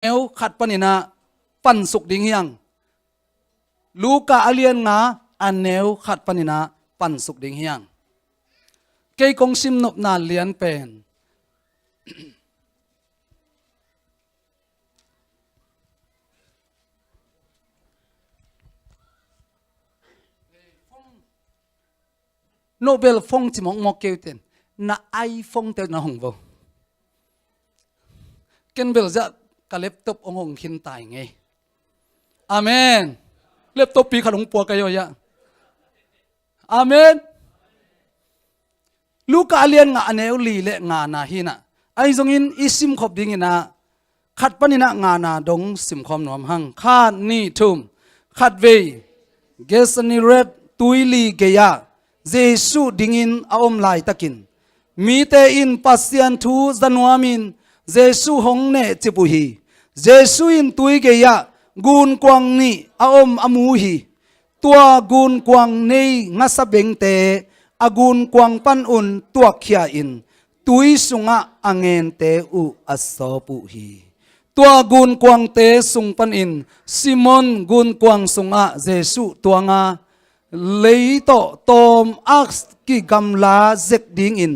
เอวขัดปนินะปันสุกดิ่งยังลูกาอเลียนงาอันเนวขัดปนินะปันสุกดิ่งยังเกยกงซิมนบนาเลียนเป็นโนเบลฟงจิมองมอกเกลเตนน่าไอฟงเตน่าหงโวเกนเบลจะกะเล็บตบองหงขินตายไงอาเมนเล็บตบปีขนมปัวกะยอยะอาเมนลูกาเลียนงาเนวลีเลงานาหินะไอซงอินอิซิมขบดิ่งนะขัดปนินะงานาดงสิมคอมนวมหังข้านี่ทุมขัดเวเกสนิเรตตุยลีเกียเจสุดิ่งอินอาอมไลตะกินมีเตอินปัสยันทูจันวามินเจสุหงเนจิปุฮีเจสุอินตุยเกียกูนกวางนี่อาอมอามูฮีตัวกูนกวางในงัสเบงเตอากูนกวางปันอุนตัวเขียอินตุยสุงะอังเงินเตอุอัสโซปุฮีตัวกูนกวางเตสุงปันอินซิมอนกูนกวางสุงะเจสุตัวงาเลยโตตอมอักกิกำลาเซกดิ่งอิน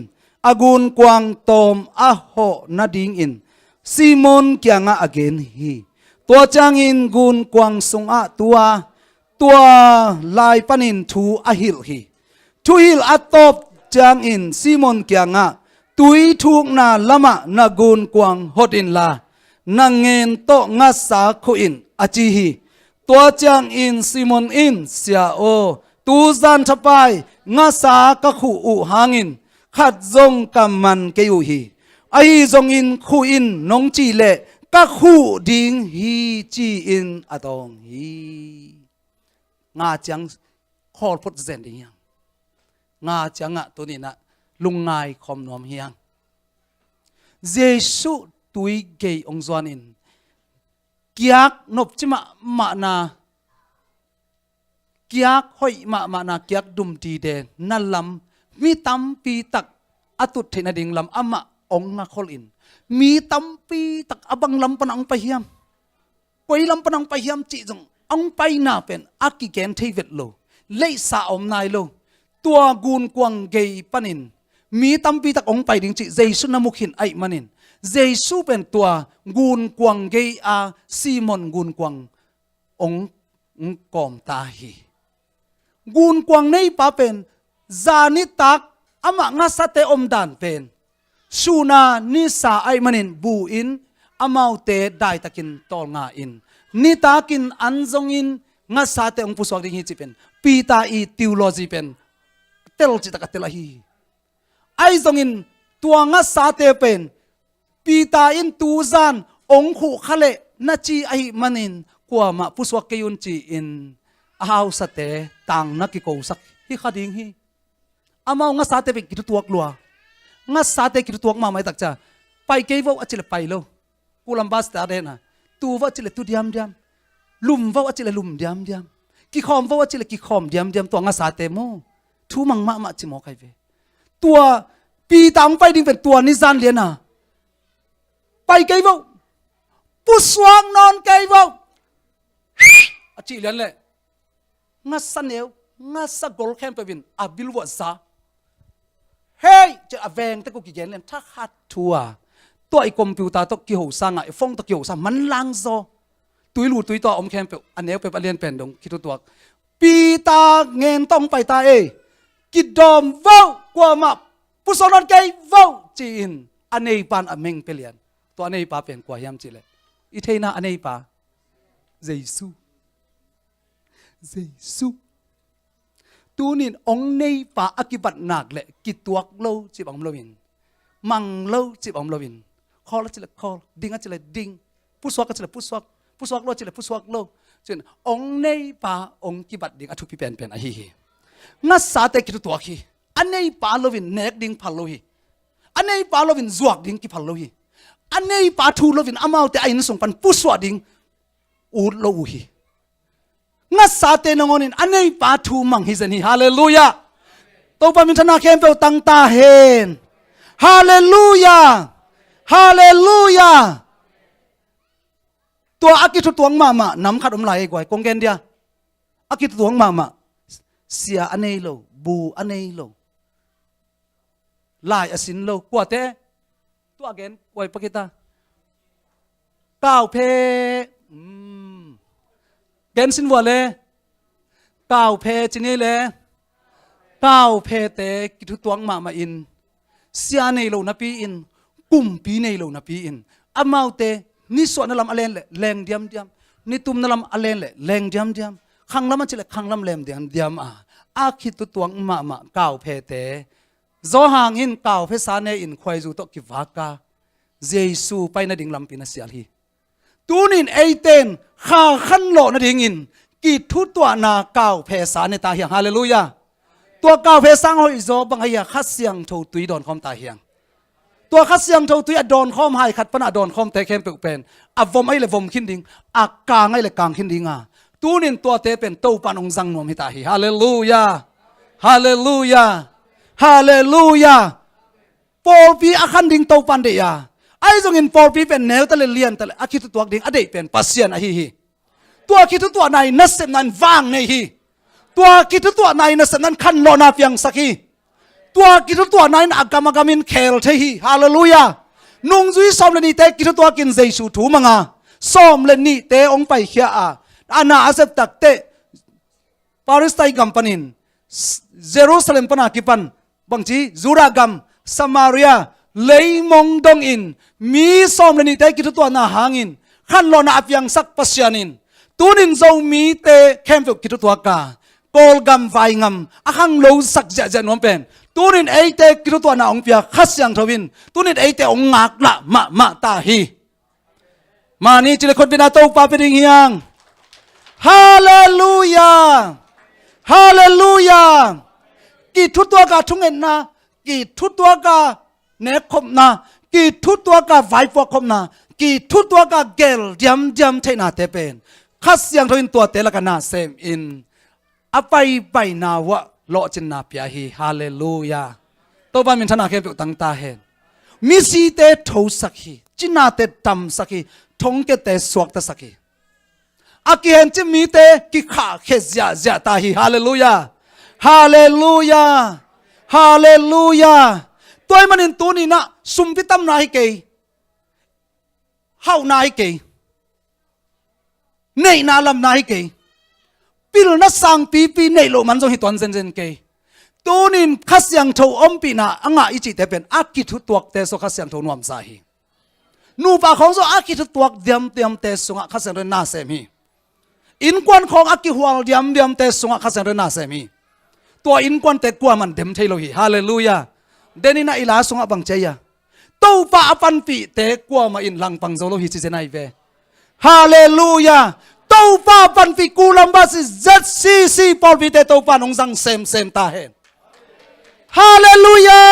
อากูนกวางตอมอะโหนาดิ่งอินซิมอนเกียงะอเกนฮีตัวจางอินกูนกวางสุงะตัวลายปันินทูอะฮิลฮีทูฮิลอัตตบจางอินซิมอนเกียงะตุยทุกนาลมะนากูนกวางฮดินลานางเงินโตงัสสาคุอินอจีฮีตัวจางอินซิมอนอินเสียโอตูซันทปายงัสสากะคูอุหางอินขัดจงกำมันเกยุฮีไอจงอินคูอินนงจีเลกะคูดิงฮีจีอินอะตองฮีงาจังขอพดเซนดิยังงาจังอะตัวนี้นะลุงไงคอมนอมเฮียงเยซูตุยเกยองจวนินกิยักนบจิมานากิยักห้อยมานากิยักดุมดีเดนั่นลำมีตั้มปีตักอตุเทนดิ่งลำอามาองงาคอลินมีตั้มปีตักอบังลำปนังไปเฮียมไปลำปนังไปเฮียมจีจงอังไปนาเป็นอากิเกนเทวิตโลเลสาอมนายโลตัวกูนกวางเกยปนินมีตั้มปีตักองไปดิ่งจีเจสุนามุขินไอมันินเจสุเป็นตัวกูนกวางเกยอาซีมอนกูนกวางองกอมตาฮีกูนกวางในป้าเป็นจานิตักอามางัสเตอมดานเป็นสุนานิสาไอมันินบูอินอามาเตได้ตะกินตอลงาอินนิตากินอันจงอินงัสเตองผู้สวกดิ่งฮีจิเป็นปีตาอีทิวโลจีเป็นเตลจิตกะเตลฮีไอจงอินตัวงัสเตเป็นปีตาอินตูซานองขุขะเลนาจีไอมันินกว่ามาผู้สวกเกยุนจีอินอาหาวสเตต่างนักกิโกสักฮิขาดิ่งฮีอามางัสเตเป็นกิจตัวกลัวงัสเตกิจตัวมาไม่ตักจ้าไปเกยวอจิเลไปโลกูลำบาสตาเดนะตูว่าจิเลตูเดียมลุมว่าจิเลลุมเดียมกิคอมว่าจิเลกิคอมเดียมตัวงัสเตโมทูมังมาจิโมใครเวตัวปีตามไปดิ่งเป็นตัวนิซานเลียนะไปเกยวผู้สวงนอนเกยวอจิเลียนเลยงัสเนวงัสกอลแคมเปวินอาบิลวัซาเฮ้ยจะอเวงตะกุกิเกนเลียนทักฮัดทัวตัวไอคอมพิวเตอร์ตะกิโหสังไอฟงตะกิโหสังมันลังโซตุยหลุดตุยตัวอมแคมเปอันเนวไปเรียนเป็นดงคิดตัวปีตาเงินต้องไปตาเอกิดดอมว้าวกว่ามาผู้สอนนเกยว้าวจีนอันเนปานอเมงเปลี่ยนตัวอันเนปาเป็นกว่าย้ำจีเลยอีเทน่าอันเนปาเจซูตูนินองเนปาอกิบัตนักเลยกิตัวโลจีบอมโลวินมังโลจีบอมโลวินคอลจิเลคอลดิ้งจิเลดิ้งผู้สวกจิเลผู้สวกโลจิเลผู้สวกโลจนองเนปาองกิบัตดิ้งอทุพิเป็นอะฮีงัสสาเตกิตัวฮีอันเนปาโลวินเนกดิ้งพัลโลฮีอันเนปาโลวินจวกดิ้งกิพัลโลฮีอันเนปาทูโลวินอามาเตไอน์ส่งปันผู้สวกดิ้งอูดโลอูฮีงัสสาเตนงอนินอันนี้ปาทูมังฮิซันฮีฮาเลลูยาตัวปามินธนาเข้มเปตังตาเฮนฮาเลลูยา ตัวอากิทุตวงมาน้ำขัดอมไหลกว่ากงเกนเดียอากิทุตวงมาเสียอันนี้โลบูอันนี้โลลายอสินโลกว่าเตตัวเกนไว้ปะกิตาก้าวเพเกนสินวัวเลยก้าวเพจินี่เลยก้าวเพเตกิทุตวงมาอินเสียในโลนับปีอินกุมปีในโลนับปีอินอามาเตนี่ส่วนนั่นลำอเลนเลยแรงเดียมนี่ตุ้มนั่นลำอเลนเลยแรงเดียมขังลำมันจะเลยขังลำแรงเดียมอาคิตุตวงมาก้าวเพเตโจหางอินก้าวเพสานอินควายจูตกิวากาเยซูไปนาดิ่งลำปีนัสเซียลีตูนินเอเตนข้าขันโลนาดิ่งอินกิทุตัวนาก้าวเพสานตาเฮียงฮาเลลูยาตัวก้าวเพสังหอยโจบังเฮียขัดเสียงโถตุยดอนคอมตาเฮียงตัวขัดเสียงโถตุยดอนคอมหายขัดปนาดอนคอมเตเข้มเปเป็นวมไอเลวมขินดิ่งกางไอเลกางขินดิ่งตูนินตัวเตเป็นเต้าปานองจังนวมฮิตาฮีฮาเลลูยาฮาเลลูยาฮาเลลูยาปอลปีอาคันดิ่งเต้าปันเดียไอจงอินปอลปีเป็นแนวตะเลเลียนตะเลอาคิตุตัวดิ่งอเดเป็นปัสเซียนอะฮีตัวคิตุตัวในนัสเซนันวางในฮีตัวคิตุตัวในนัสเซนันขันโลนาเฟียงสักฮีตัวคิตุตัวในอากามมินเคลเทฮีฮาเลลูยานุ่งจุยสอมเลนีเตคิตุตัวกินเจสูถูมังสอมเลนีเตองไปเขียอานาอาเซปตักเตปาริสไตกัมปนินเยรูซาเล็มปนากิปันบางทีจูรากัมสมาเรียเลยมงดงอินมีสอมเลนีเตกิทุตัวนาหางอินขันโลนาอฟยังสักปัสยานินตูนินโจมีเตเข้มฟิกกิทุตัวกาโกลกัมไฟงัมอาขังโลสักเจนวมเป็นตูนินเอเตกิทุตัวนาองเปียขัสยังทวินตูนินเอเตองงักละมาตาฮีมานี่จิเลคนเป็นอาโตปาเป็นเฮียงฮาเลลูยาฮาเลลูยากี่ทุตัวกาทุ่งเงินนะกี่ทุตัวกาเนคมนะกี่ทุตัวกาไฟฟอกคมนะกี่ทุตัวกาเกลยำเทนาเตเป็นขัดเสียงทวินตัวเตละกันนาเซมอินอไปนาวะโลจินนาเปียฮีฮาเลลูยาตัวบ้านมินธนาเก็บตั้งตาเห็นมิสีเตทูสักฮีจินาเตตำสักฮีทงเกเตสวกตสักฮีอากิเห็นจิมีเตกิขาเขจตาฮีฮาเลลูยาฮาเลลูยาฮาเลลูยาตัวมันอินตัวนี้นะสุมพิตำนายเกยเฮานายเกยเนยนาลำนายเกยปิลนัสสังปีเนยโลมันจงหิตวันเซนเกยตัวนี้ขัสยังโถอมปีนาอ่างอิจิเตเป็นอากิทุตัวเตโซขัสยังโถนวมสาฮีนูปาของโซอากิทุตัวเดียมเตสงะขัสยังเรนาเซมีอินควันของอากิหัวเดียมเตสงะขัสยังเรนาเซมีตัวอินควันเตกัวมันเต็มเทโลฮีฮาเลลูยาเดนิน่าอิลาสงะบังเจียตัวป้าปันปีเตกัวมาอินลังปังโซโลฮีจิเซนายเวฮาเลลูยาตัวป้าปันปีกูลัมบาสิเจ็ดซีปอลปีเตตัวป้านงซังเซมตาเฮนฮาเลลูยา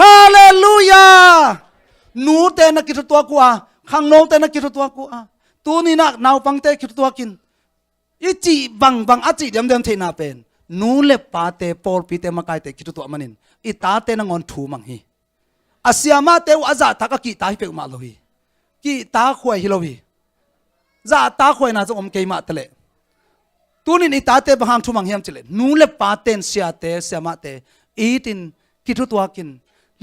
ฮาเลลูยานูเตนักกิจตัวกูขังโนเตนักกิจตัวกูตัวนี้นักนาวปังเตกิจตัวกินอีจีบังอาจีเดียมเทนาเป็นนูเล็บปาเตปอลปีเตมาไกเตกิจตัวมันินอีตาเตนังอนถูมังฮีอาเซียมาเตวอาซาตากะกีตาฮิเปกมาโลฮีกีตาขวยฮิโลฮีซาตาขวยน่าจะอมเกยมาเตเลตัวนี้อีตาเตบังถูมังเฮียมเจเลนูเล็บปาเตนเซียมาเตอีตินกิจตัวกิน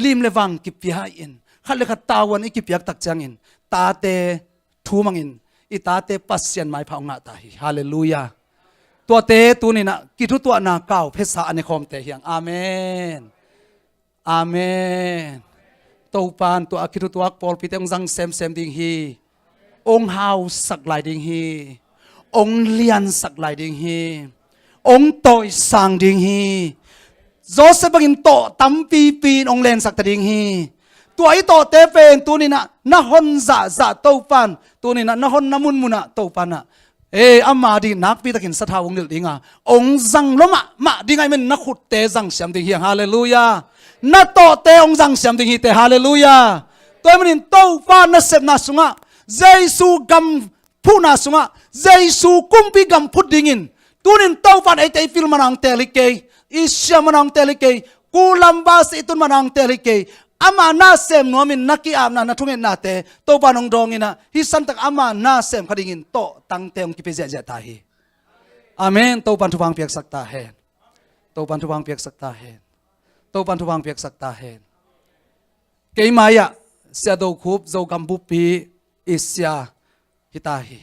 ลิมเลวังกิปยาอินขัดเลขัดตาวันอีกิปยักตักจังอินตาเตถูมังอินอีตาเตปัสเซียนไม้พาวงาตาฮีฮาเลลูยาตัวเตตัวนี้นะกิทุตัวนาเก่าเพศะอันในคอมเตเฮียงอาเมนอาเมนตัวปานตัวกิทุตัวปอลพิเตองจังเซมดิ่งฮีองฮาวสักลายดิ่งฮีองเลียนสักลายดิ่งฮีองตอยสังดิ่งฮีโจเซฟบังอินโตตั้มปีองเลนสักตดิ่งฮีตัวไอโตเตเฟนตัวนี้นะฮอนจ่าตัวปานตัวนี้นะฮอนน้ำมุนตัวปานะอามาดีนักปีตะกินสถาวงเดือดดิงองจังล้มมาดิไงมันนักขุดเตจังเสียมดิงเฮียฮาเลลูยานักโตเตองจังเสียมดิงฮีเตฮาเลลูยาตัวมันโตฟ้านัสเซมนัสุงะเจสูกัมผู้นัสุงะเจสูกุมปีกัมพุดดิงินตัวนี้โตฟ้าไอเตฟิลมันังเตลิเกอิชยามันังเตลิเกกูลัมบาสอิตุนมันังเตลิเก ama na sem nomin naki am na thungin na te to panong dongina hi san tak ama na sem khadingin to tang teong ki peja ja ta hi amen to pan thubang piak sakta hen to pan thubang piak sakta hen to pan thubang piak sakta hen ke maya sia do khup zo kam bu pi isya hitahi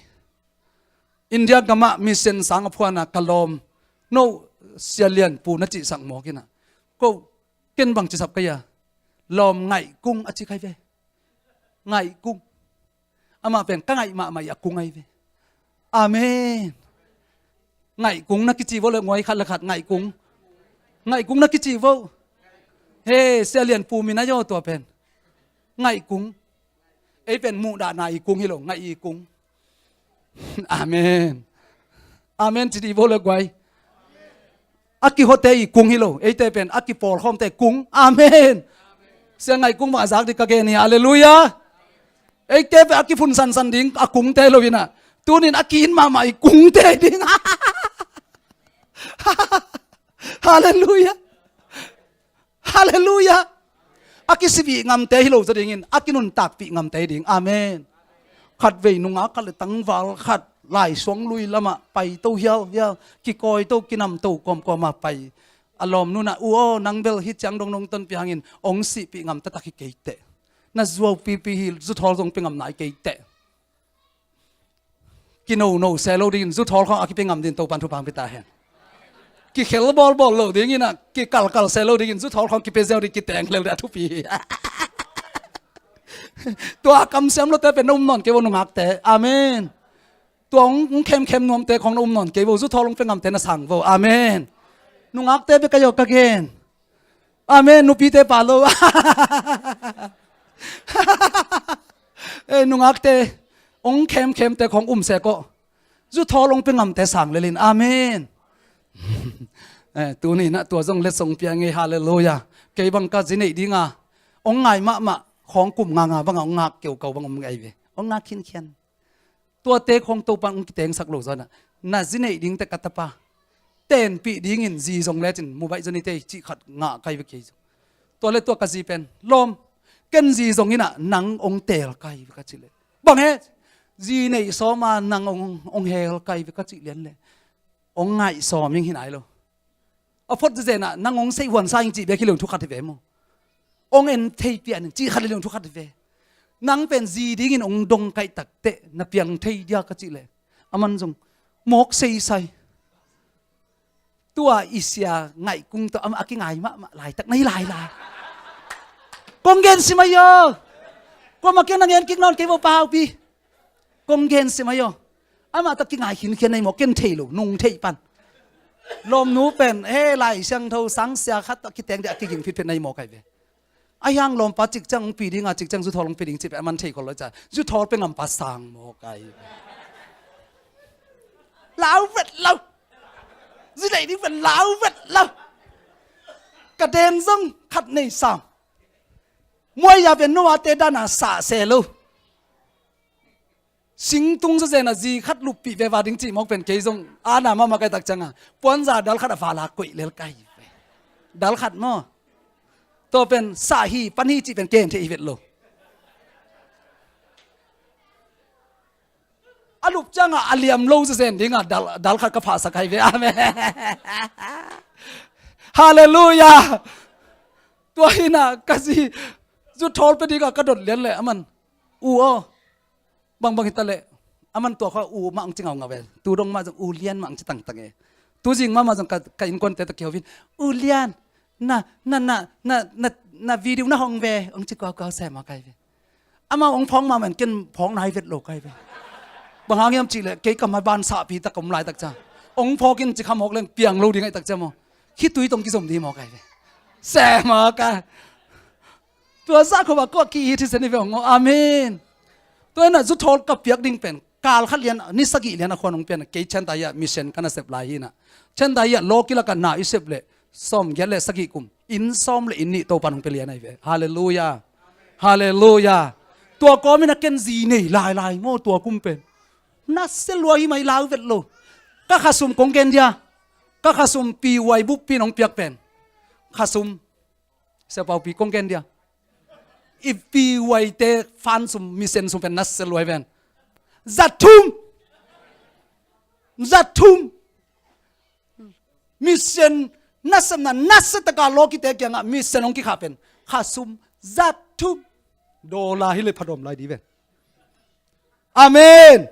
India gama mission sang phwana kalom no sia lian pu na chi sang mo kina ko ken bang chi sap kaya lom ngai cung achi khai ve ngai cung ama pen ka ngai ma ma ya cung ai ve amen ngai cung na ki chi vo le ngoi khat la khat ngai cung na ki chi vo he sia lian pu mi na yo to pen ngai cung ei pen mu da nai cung hi lo ngai cung amen amen chi di vo le gwai aki hote i cung hi lo ei te pen aki pol khom te cung amen sia ngai cung ma zak di ka ge ni hallelujah ei te pe aki phun san san ding a cung te lo wina tunin akin ma mai cung te ding hallelujah hallelujah aki sibi ngam te hi lo za ding in akinun tak pi ngam te ding amen khat ve nunga kal tang wal khat lai song lui lama pai to hial hial ki koi to kinam to kom kom ma pai alom nuna uo nangbel hi chang dong nong ton pi hangin ong si pi ngam ta takhi keite na zuo pi pi hi zu thol dong pi ngam nai keite ki no selo din zu thol khong aki pi ngam din to pan thu pang pi ta hen ki khel bol lo ding ina ki kal selo din zu thol khong ki pe zel di ki teng le da thu piตัวคำเสียมรถแต่เป็นนุ่มนอนเกวนุ่งหักแต่อาเมนตัวงเข้มนวมแต่ของนุ่มนอนเกวสุดทอลงเป็นงำแต่น่ะสั่งโวอาเมนนุ่งหักแต่เป็นกระยกกระเกนอาเมนนุปีเตปาโลนุ่งหักแต่องเข้มแต่ของเสก็สุดทอลงเป็นงำแต่สั่งเลยลินอาเมนตัวนี้นะตัวทรงเล็ดทรงเปียงเงฮาเลลูยาเกบังกัดสิเนดีงาองไงมะของกลุ่มงาบังเอางาเกี่ยวกับบังเอาไงเว้เอางาขินเขียนตัวเตะของตัวปังกิเตงสักโลซะน่ะน่ะสิเนดิ้งแต่กัตตะปาเต้นปีดิ้งอินจีทรงเลจินมูไบจนี่เตจิขัดงาไกเวกิตัวเล็กตัวกะจีเป็นลมเกันจีทรงนี่น่ะหนังองเตลไกเวกะจิเลยบังเฮจีเนซ้อมาหนังองเฮลไกเวกะจิเลียนเลยองไงซ้อมยังหินไหนโลเอาพดจะเจน่ะหนังองเซวันซายิงจีเบกิลงทุกขัดเวมองเอ็นเทียเปียนจีขัดเรื่องทุกขัดเวนังเป็นจีดิ้งอินองดงไก่ตักเตะนับเปียงเทียเดียกจิเลยอามันจงหมกใส่ตัวอิสยาไงกุ้งตัวอากิไงมาหลายตักในหลายกงเกนสิมาโยก็มาเกนนังเงินกินนอนเก็บเปล่าปีกงเกนสิมาโยอามาตะกิไงหินเขียนในหมกเกนเทลูนุ่งเทปันลมนูเป็นเฮ้ไหลเสียงเท่าสังเสียขัดตะกิแตงเด็กกินผิดเป็นในหมกไก่เวไอ้ยังลมปัจจิกจังปีดิ้งจิกจังสุดทอลงปีดิ้งจิบมันเทคนละจ้ะสุดทอลเป็นลำปัสสังหมกไก่ลาวเวทลาวสิไหนนี่เป็นลาวเวทลาวกระเด็นซึ่งขัดในสังมวยยาเป็นนัวเตด้านาสาเซลูสิงตุงเสนาจีขัดลูกปีเววาดิ้งจีมอกเป็นเกยซงอาณามาไกตักจังอ่ะปวนจ่าดัลขัดฟ้าลากุยเลลไก่ดัลขัดมั้งตัวเป็นสาฮีปันฮีจีเป็นเกณฑ์ที่อีเวทโลอาลุปจังอ่ะอาเลียมโลเซนดิ้งอ่ะดัลขัดกับภาษาไทยเวอาเมฮาเลลูยาตัวนี้นะกะซีจุดทอลไปดีก็กระโดดเลี้ยนเลยมันอูอ๋อบางหิตะเลยมันตัวเขาอูมังจิงเอาเงาเวตูดงมาจากอูเลียนมังจะตั้งเงตูจริงมาจากกันอินคนแต่ตะเกียววินอูเลียนน่ะวิดีโอน่ะห้องเวองจิกว่าแซมมาไกลเวมาองพ้องมาเหมือนกันพ้องนายเวทโลไกลเวบางครั้งยังจีเลยเกี่ยกับมาบ้านสาพีตะกมลายตักจ้าองพอกินจิขมอกเรื่องเปียงโลดีไงตักจ้าโมคิดตุยตรงกิสมดีมอไกลเวแซมมาไกลตัวซาเขาบอกก็กี่ที่เซนิเวของอาเมนตัวนั้นจุดทอลกับเปียกดิ่งเป็นการขัดเลียนนิสกิเลียนคนองเป็นเกี่ยเช่นใดมิชชั่นกันเสพลายนะเช่นใดโลกิลกันนาอิเสพเลยซ้อมยันเลยสกิกุมอินซ้อมเลยอินนี่โตปันของเปลี่ยนไอ้เว้ฮาเลลูยาฮาเลลูยาตัวก็ไม่นักเก็นจีนี่ลายโม่ตัวกุมเป็นนัสเซลวายไม่ลาวเวทโลก็ข้าซุ่มกงเกนเดียก็ข้าซุ่มปีไวบุปปีน้องเปียกเป็นข้าซุ่มเสพเอาปีกงเกนเดีย if we wait fan sum mission sum pen nas seloi ben zatum mission nasam na nasata ka loki te kyanga mission ong ki khapen khasum zatum dola hile phadom lai di ben amen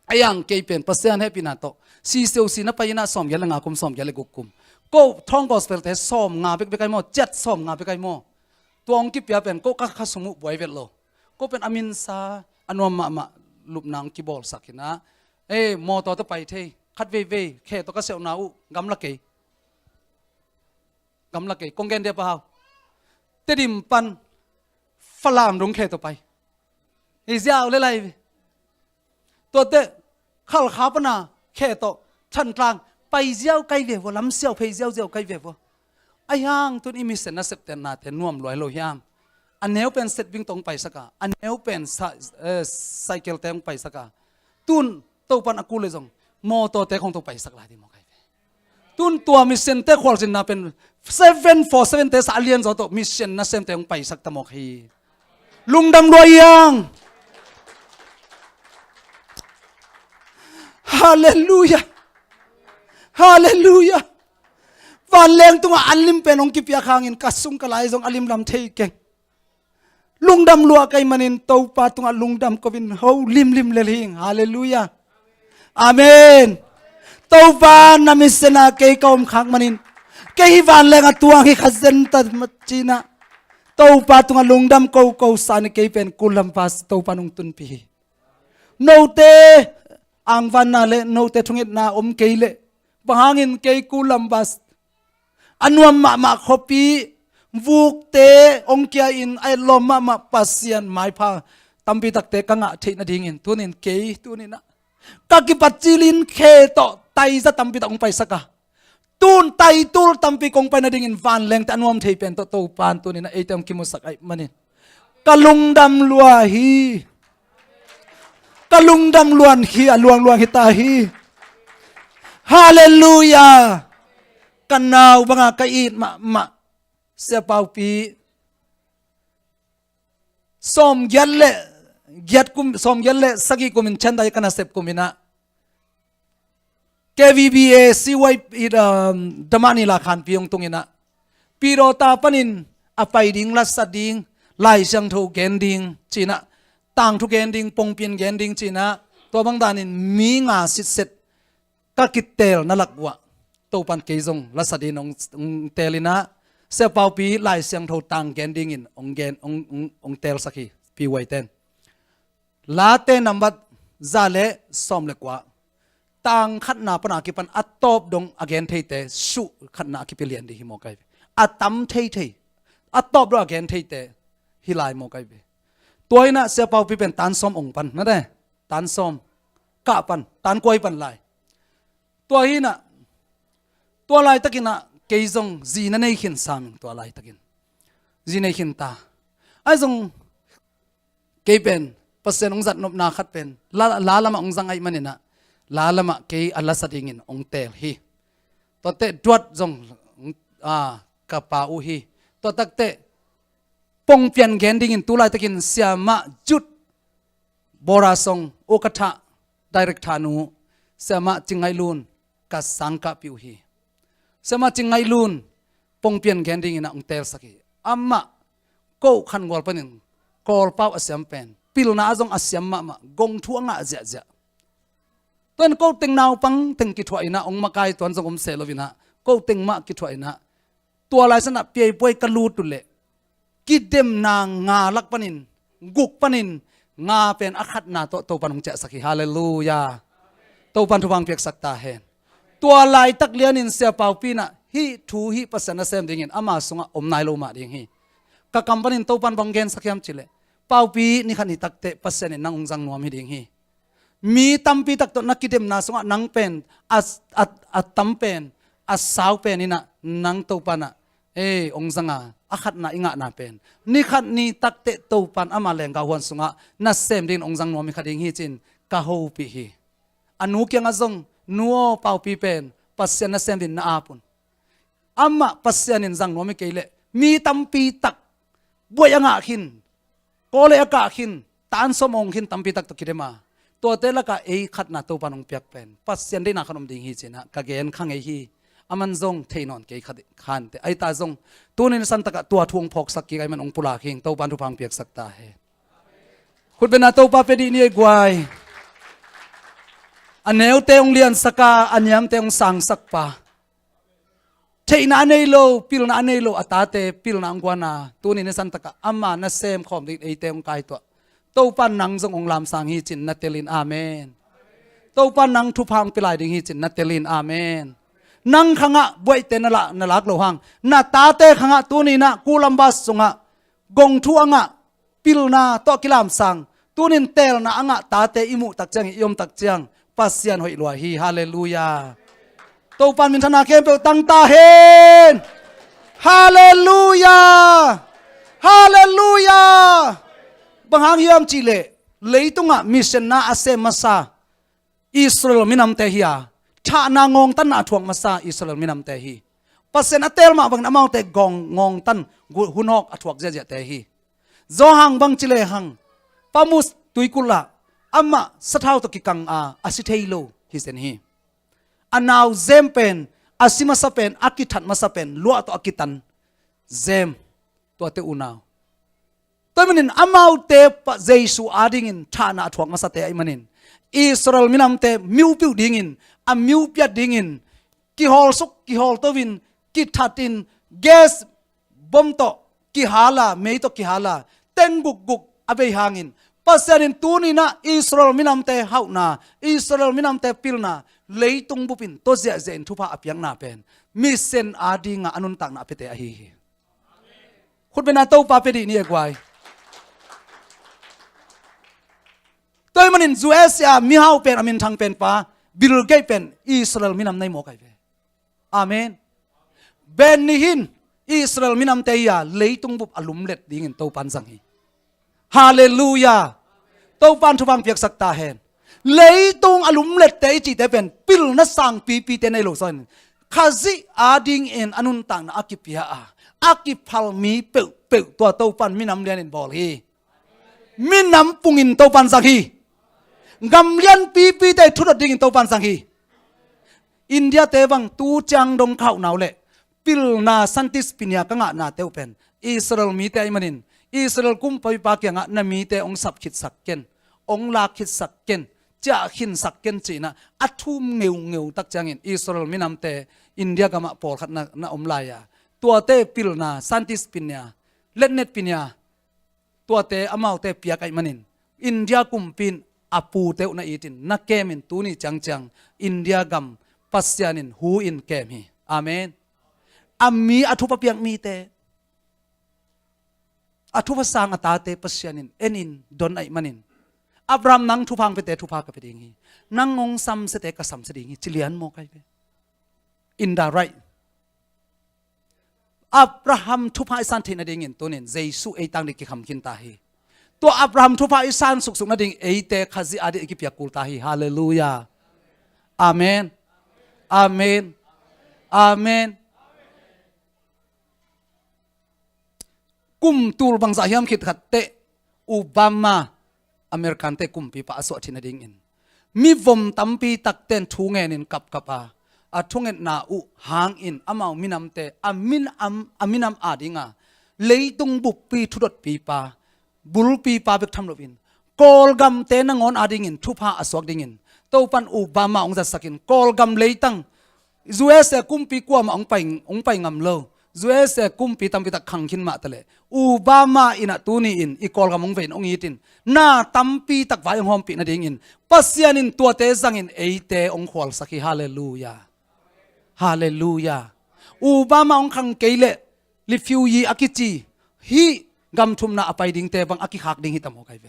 ayang ke pen pasian happy na to si seu si na pa ina som yala nga kum som yala gukum ko thong gospel te som nga bek bekai mo jet som nga bekai mo tuong ki pia pen ko ka khasumu boy vet lo ko pen amin sa anwa ma lup nang ki bol sakina mo to to pai the khat ve khe to ka seu na u gam la ke kong gen de pa hao te dim pan falam rong khe to pai e jiao le lai to te khal kha pana khe to chan tlang pai jiao kai ve wo lam siao phei jiao kai ve wo ayang tun imi sen na sep ten na te nuam loi lo hiam aneu pen set bing tong pai saka aneu pen cycle teng pai saka tun to pan akul le jong mo to te khong to pai sak la di mo kai tun tua mission te khol sin na pen 747 te sa alien zo to mission na sem te ong pai sak ta mo khi lungdam lo yang hallelujah van leng tunga alim pen ong ki pia khangin kasung kalai jong alim lam thei keng lungdam lua kai manin to pa tunga lungdam kovin ho lim le hing hallelujah amen to pa na misena ke kaum khang manin ke hi van leng atuang hi khazen ta machina to pa tunga lungdam ko san ke pen kulam pas to pa nung tun pi no te ang van na le no te thungit na ke le bahangin ke kulam bas anuam ma khopi vuk te ong kia in ai lom ma pasian mai pha tampi tak te kanga theina dingin tunin ke tunina ka ki pachilin khe to tai za tampi ta ong pai saka tun tai tul tampi kong pai na dingin van leng ta anuam thei pen to pan tunina etam ki musak ai manin kalungdam lua hi kalungdam luan hi aluang hi ta hi hallelujah kanau banga kait ma se pau pi som gyalle sagi kumin chandai kana sep kumina KVBA CY damani la khan piong tungina pirota panin apai ding la sading lai sang tho gending china tang thu gending pongpin gending china to bang danin mi nga sit set ka kitel na lakwa to pan ke jong la sadin ong telina se pau pi lai sang tho tang gending in ong tel sakhi pi waiten la te number zale som le kwa tang khat na pana ki pan atop dong again theite su khat na ki pilian di mo kai atam thei atop ro again theite hilai mo kai be toina se pau pi pen tan som ong pan na de tan som ka pan tan koi pan lai to hi na to lai takina keizong zina nei hin sam to lai takin zina hin ta ai zong kepen pasen ong zat nop na khat pen la lama ong zangai manina la lama ke alla sadingin ong tel hi to te duat zong ka pa u hi to tak te pong pian gending in tulai takin siama jut bora song okatha direct thanu siama chingai lun ka sangka piu hi siama chingai lun pong pian gending in ong tel saki amma ko khan gol panin kol pau asiam pen pil na azong asiam ma gong thuanga ja tuan ko ting naw pang ting ki thwa ina ong makai tuan jong om se lovina ko ting ma ki thwa ina tua lai sana pe poi kalu tu le kidem na nga lak panin guk panin nga pen akhat na to panung cha sakhi hallelujah to pan thuwang pek sakta hen tua lai tak lian in se pau pi na hi thu hi pasana sem dingin ama sunga om nai lo ma ding hi ka kampanin to pan banggen sakhyam chile pau pi ni khani takte pasen nang ungjang nuam hi ding hi mi tampi tak to nakidem na sunga nang pen at tam pen as saw pen ina nang to pana ong zanga akhat na inga na pen ni khat ni takte to pan ama leng ka hon sunga na sem din ong jang nomi khading hi chin ka ho pi hi anu kyang azong nuo pau pi pen pasyan na sem din na apun amma pasyan in jang nomi keile mi tampi tak บวยงะขินโกเลอากาขินตานสมองขินตัมปีตักตะกิเดมาตัวเตละกะเอขัดนาตัวปานองเปียกเป็นปัสยันได้นาขนมดิ่งฮีเจนะกะเกนขังเอฮีอามันซงเทนอนเกยขันเตไอตาซงตัวนี้สันตะกะตัวทวงพกสักกี่ไอมันองปุลาขิงตัวปานทุพังเปียกสักตาเฮคุณเป็นนาตัวปาเปดีนี่กวายอันเนวเตองเลียนสกาอันยามเตองสังสักปาเทนาเนโลปิลนาเนโลอัตาเตปิลนางกวานาตัวนี้สันตะกะอามานาเซมคอมดิไอเตองกายตัวตัวปันนังซงองลามสังฮีจินนัตเตลินอาเมนตัวปันนังทุพังปิลายดิงฮีจินนัตเตลินอาเมนนังขังะบวยเตนละนลักโลหังนาตาเตขังะตัวนี้นะกูลัมบัสสงะกงทัวงะปิลนาโตกิลามสังตัวนี้เตลนะองะตาเตอิมุตักจังยมตักจังปัสยันหอยลวฮีฮาเลลูยาตัวปันมินธนาเข้มเปตั้งตาเห็นฮาเลลูยาฮาเลลูยาบางหางยามจิเลเลยตุงะมิเซนนาอาเซมาซาอิสราเอลมินำเตฮียชาณางงตันอาทวงมาซาอิสราเอลมินำเตฮีปัสเซนอเตลมาบางน้ำเอาเตกองงงตันหุนอกอาทวกเจเจเตฮีโจหังบางจิเลหังปามุสตุยกุลาอามาสะเท้าตะกิกังอาสิเทโลฮิเซนฮีอันนาวเซมเป็นอาสิมาสเป็นอากิทันมาสเป็นลัวตัวอากิตันเซมตัวเตอุนาวตัวมันอามาเตปเจสุอาดิงินชาณาทวงมาสเตไอมันอิสราเอลมินำเตมิวปิวดิงินมิวปียดิงินกิฮอลสุกกิฮอลตัววินกิทัตินเกสบอมโตกิฮาลาเมยโตกิฮาลาเต็งกุกกุกอเบยหางินปัสยันตูนีนะอิสราเอลมินำเตฮาวนาอิสราเอลมินำเตปิลนาเลยตุงบุปินตัวเจเจนทุพะอภิยังนาเป็นมิเซนอาดิงะอนุนตักนาเปเตอฮีคุณเป็นนาโตปาเปดีนี่เอกวายตัวมันอินจูเอสยามิฮาวเป็นอามินทางเป็นป้าบิลเกเป็นอิสราเอลมินำในโมกายเวอาเมนเบนนิฮินอิสราเอลมินำเตียเลยตุงบุปอลุมเล็ดดิ่งตัวปันสังฮีฮาเลลูยาตัวปันทุบังเปียกสักตาเห็นเลยตุงอลุมเล็ดเตจิเตเป็นปิลนัสังปีเตในโลกส่วนข้าซิอาดิงเอ็นอนุนตังอากิพิยาอากิพัลมีเปิลตัวปันมินำเลียนบอลฮีมินำปุงินตัวปันสังฮีกำเลียนปีเตทุรดิ่งตัวปันสังฮีอินเดียเตวังตูจังดงข้าวหนาวเละปิลนาสันติสปินยากังะนาเตวเป็นอิสราเอลมีเตไอมันอิสราเอลกุมไปปากยังะนามีเตองสับขิดสักเกนองลาขิดสักเกนจะขินสักเกนจีนะอัทุมเงียวตักจังอิสราเอลมินำเตอินเดียกะมะปอลขัดนะอมลายาตัวเตปิลนาสันติสปินยาเล็ดเน็ตปินยาตัวเตอมาเตเปียกไอมันอินเดียกุมปินอปูเตวนาอีตินนักเกมินตูนี่จังอินเดียกัมปัสยานินหูอินเกมีอาเมนอามีอทุปเปียงมีเตอทุปสังอตาเตปัสยานินเอ็นินดอนไอมันินอับรามนังทุพังไปเตทุพากไปดิ่งฮีนังงซัมเสเตกซัมเสดิ่งฮีจิเลียนโมกายเปอินดาไรอับราฮัมทุพาอิสันเทนดิ่งอินตัวนินเจสุเอตังดิกิคำกินตาฮีตัวอับราฮัมทุพาอิสันสุกนัดดิ่งเอเตขจิอาดิกิเปียกุลตาฮีฮาเลลูยาอาเมนอาเมนอาเมนกุมตูลบังซาฮิมคิดขัดเตอุบามาอเมริกันเตกุมปีปะอสวทินดิ่งอินมีวมตั้มปีตักเต้นทุ่งเงินินกับทุ่งเงินนาอุหางอินอามามินำเตอามินำอาดิงาเลยตุงบุปปีทุดปีปาบุลปีปาเบกทำลวินกอลกัมเตนังอนอาดิงินทุพาอสวกดิ่งอินตัวปันอุบามาองจัดสกินกอลกัมเลยตั้งจูเอสกุมปีกว่ามาองไปงำโลจูเอสกุมปีตั้มปีตักขังขินมาตะเลอุบามาอินะตูนี่อินอีกอลกัมองเวนองยีตินน่าตั้มปีตักไว้องหอมปีนาดิ่งอินปัสยานินตัวเตซังอินเอเตองขวลสักฮาเลลูยาฮาเลลูยาอุบามาองขังเกเลลิฟิวยีอากิจีฮีกำทุมนาอภัยดิ่งเตบังอากิหักดิ่งฮิตามโอไกเว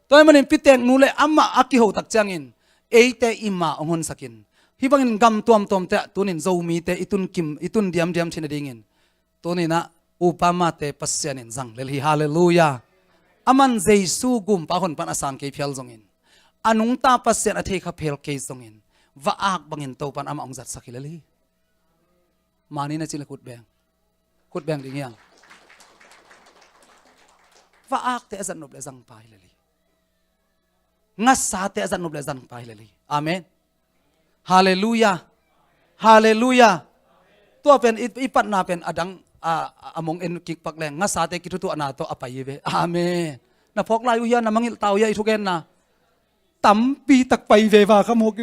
ตัวมันพิเตงนูเลอัมมาอากิโหตักจังอินเอเตอิมมาองหอนสักินฮิบังอินกำตัวมเตตัวนินโจมีเตอิตุนกิมอิตุนเดียมชินดิ่งอินตัวนี้นะอุปมาเตปัสยานินจังเลลีฮาเลลูยาอามันเจสูกุมปะคนปันอาสานเกยเพียลจงอินอนุงตาปัสยานอเทคเพียลเกยจงอินว่าอักบังอินโตปันอามาองจัดสักิเลลีมานี่นะจิลคุดแบงดิ่งยัง va ak te azan nob le zang pai le li nga sa te azan nob le zang pai le li amen hallelujah hallelujahตัวเป็นอีปัดนาเป็นอดังamong en kik pak leng nga sa te ki tu ana to apai ve amen na phok lai u ya na mangil tau ya ithuken na tam pi tak pai ve wa khamo ki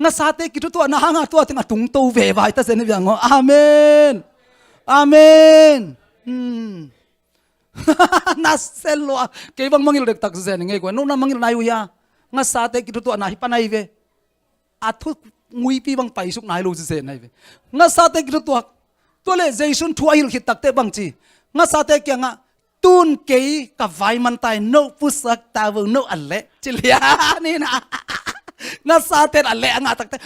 nga sa te ki tu ana hanga to tinga tung to ve wa ta sen biang amen amen na selo ke bang mangil dek tak sen ngai ko no na mangil nai u ya nga sa te ki tu ana hi panai ve athu ngui pi bang pai suk nai lo se nai ve nga sa te ki tu le jaisun thu ahil khit tak te bang chi nga sa te kya nga tun ke ka vai man tai no pusak ta vu no alle chilia ni na nga sa te alle anga tak te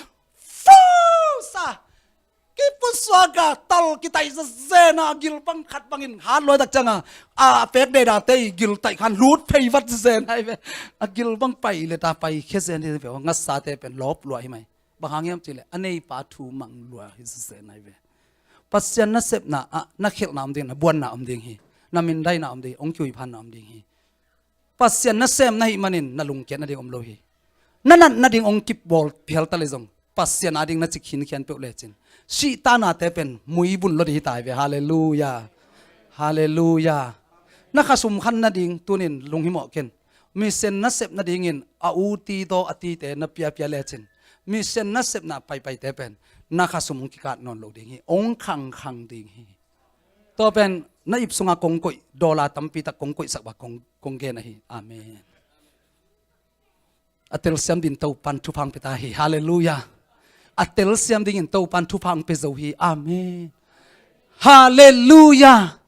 fu sa ki puswaga tal ki tai se na gil bang khat bangin han loi tak changa pek de da te gil tai khan lut phei wat se nai ve gil bang pai le ta pai khe se ni ve nga sa te pen lop loi mai bahangem chile anei pa thu mang lua hi se nai ve pasyan na sep na khel nam ding na buan na am ding hi na min dai na am ding ong kyui phan na am ding hi pasyan na sem na hi manin na lung ken na ding om lo hi na ding ong kip bol phel ta le jong pasyan ading na chikhin khian pe le chin si ta na te pen mui bun lo hi tai ve hallelujah hallelujah na khasum khan na ding tunin lung hi mo ken mi sen na sep na ding in a u ti do ati te na pia le chin mi sen na sep na pai te pen na khasum ki kat non lo ding hi ong khang ding hi to pen na ip sunga kong koi dola tampi ta kong koi sak ba kong ge na hi amen atel siam din to pan thu phang pe ta hi hallelujah atel siam ding in to pan thu phang pe zo hi amen hallelujah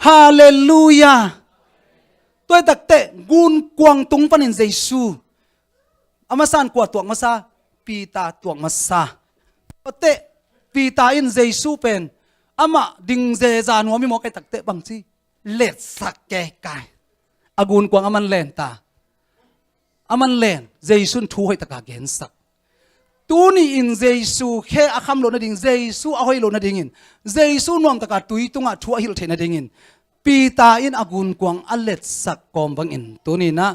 hallelujah toy tak te gun kwang tung panin jesu amasan kwa tuak masa pi ta tuak masa te pi ta in jesu pen ama ding je za no mi mo kai tak te bang chi let sak ke kai agun kwang aman len ta aman len jesu thu hoi taka gen sak tu ni in jesu khe akham lo na ding jesu a hoi lo na ding in jesu nuam taka tui tunga thu a hil the na ding in pi ta in agun kwang a let sak kom bang in tu ni na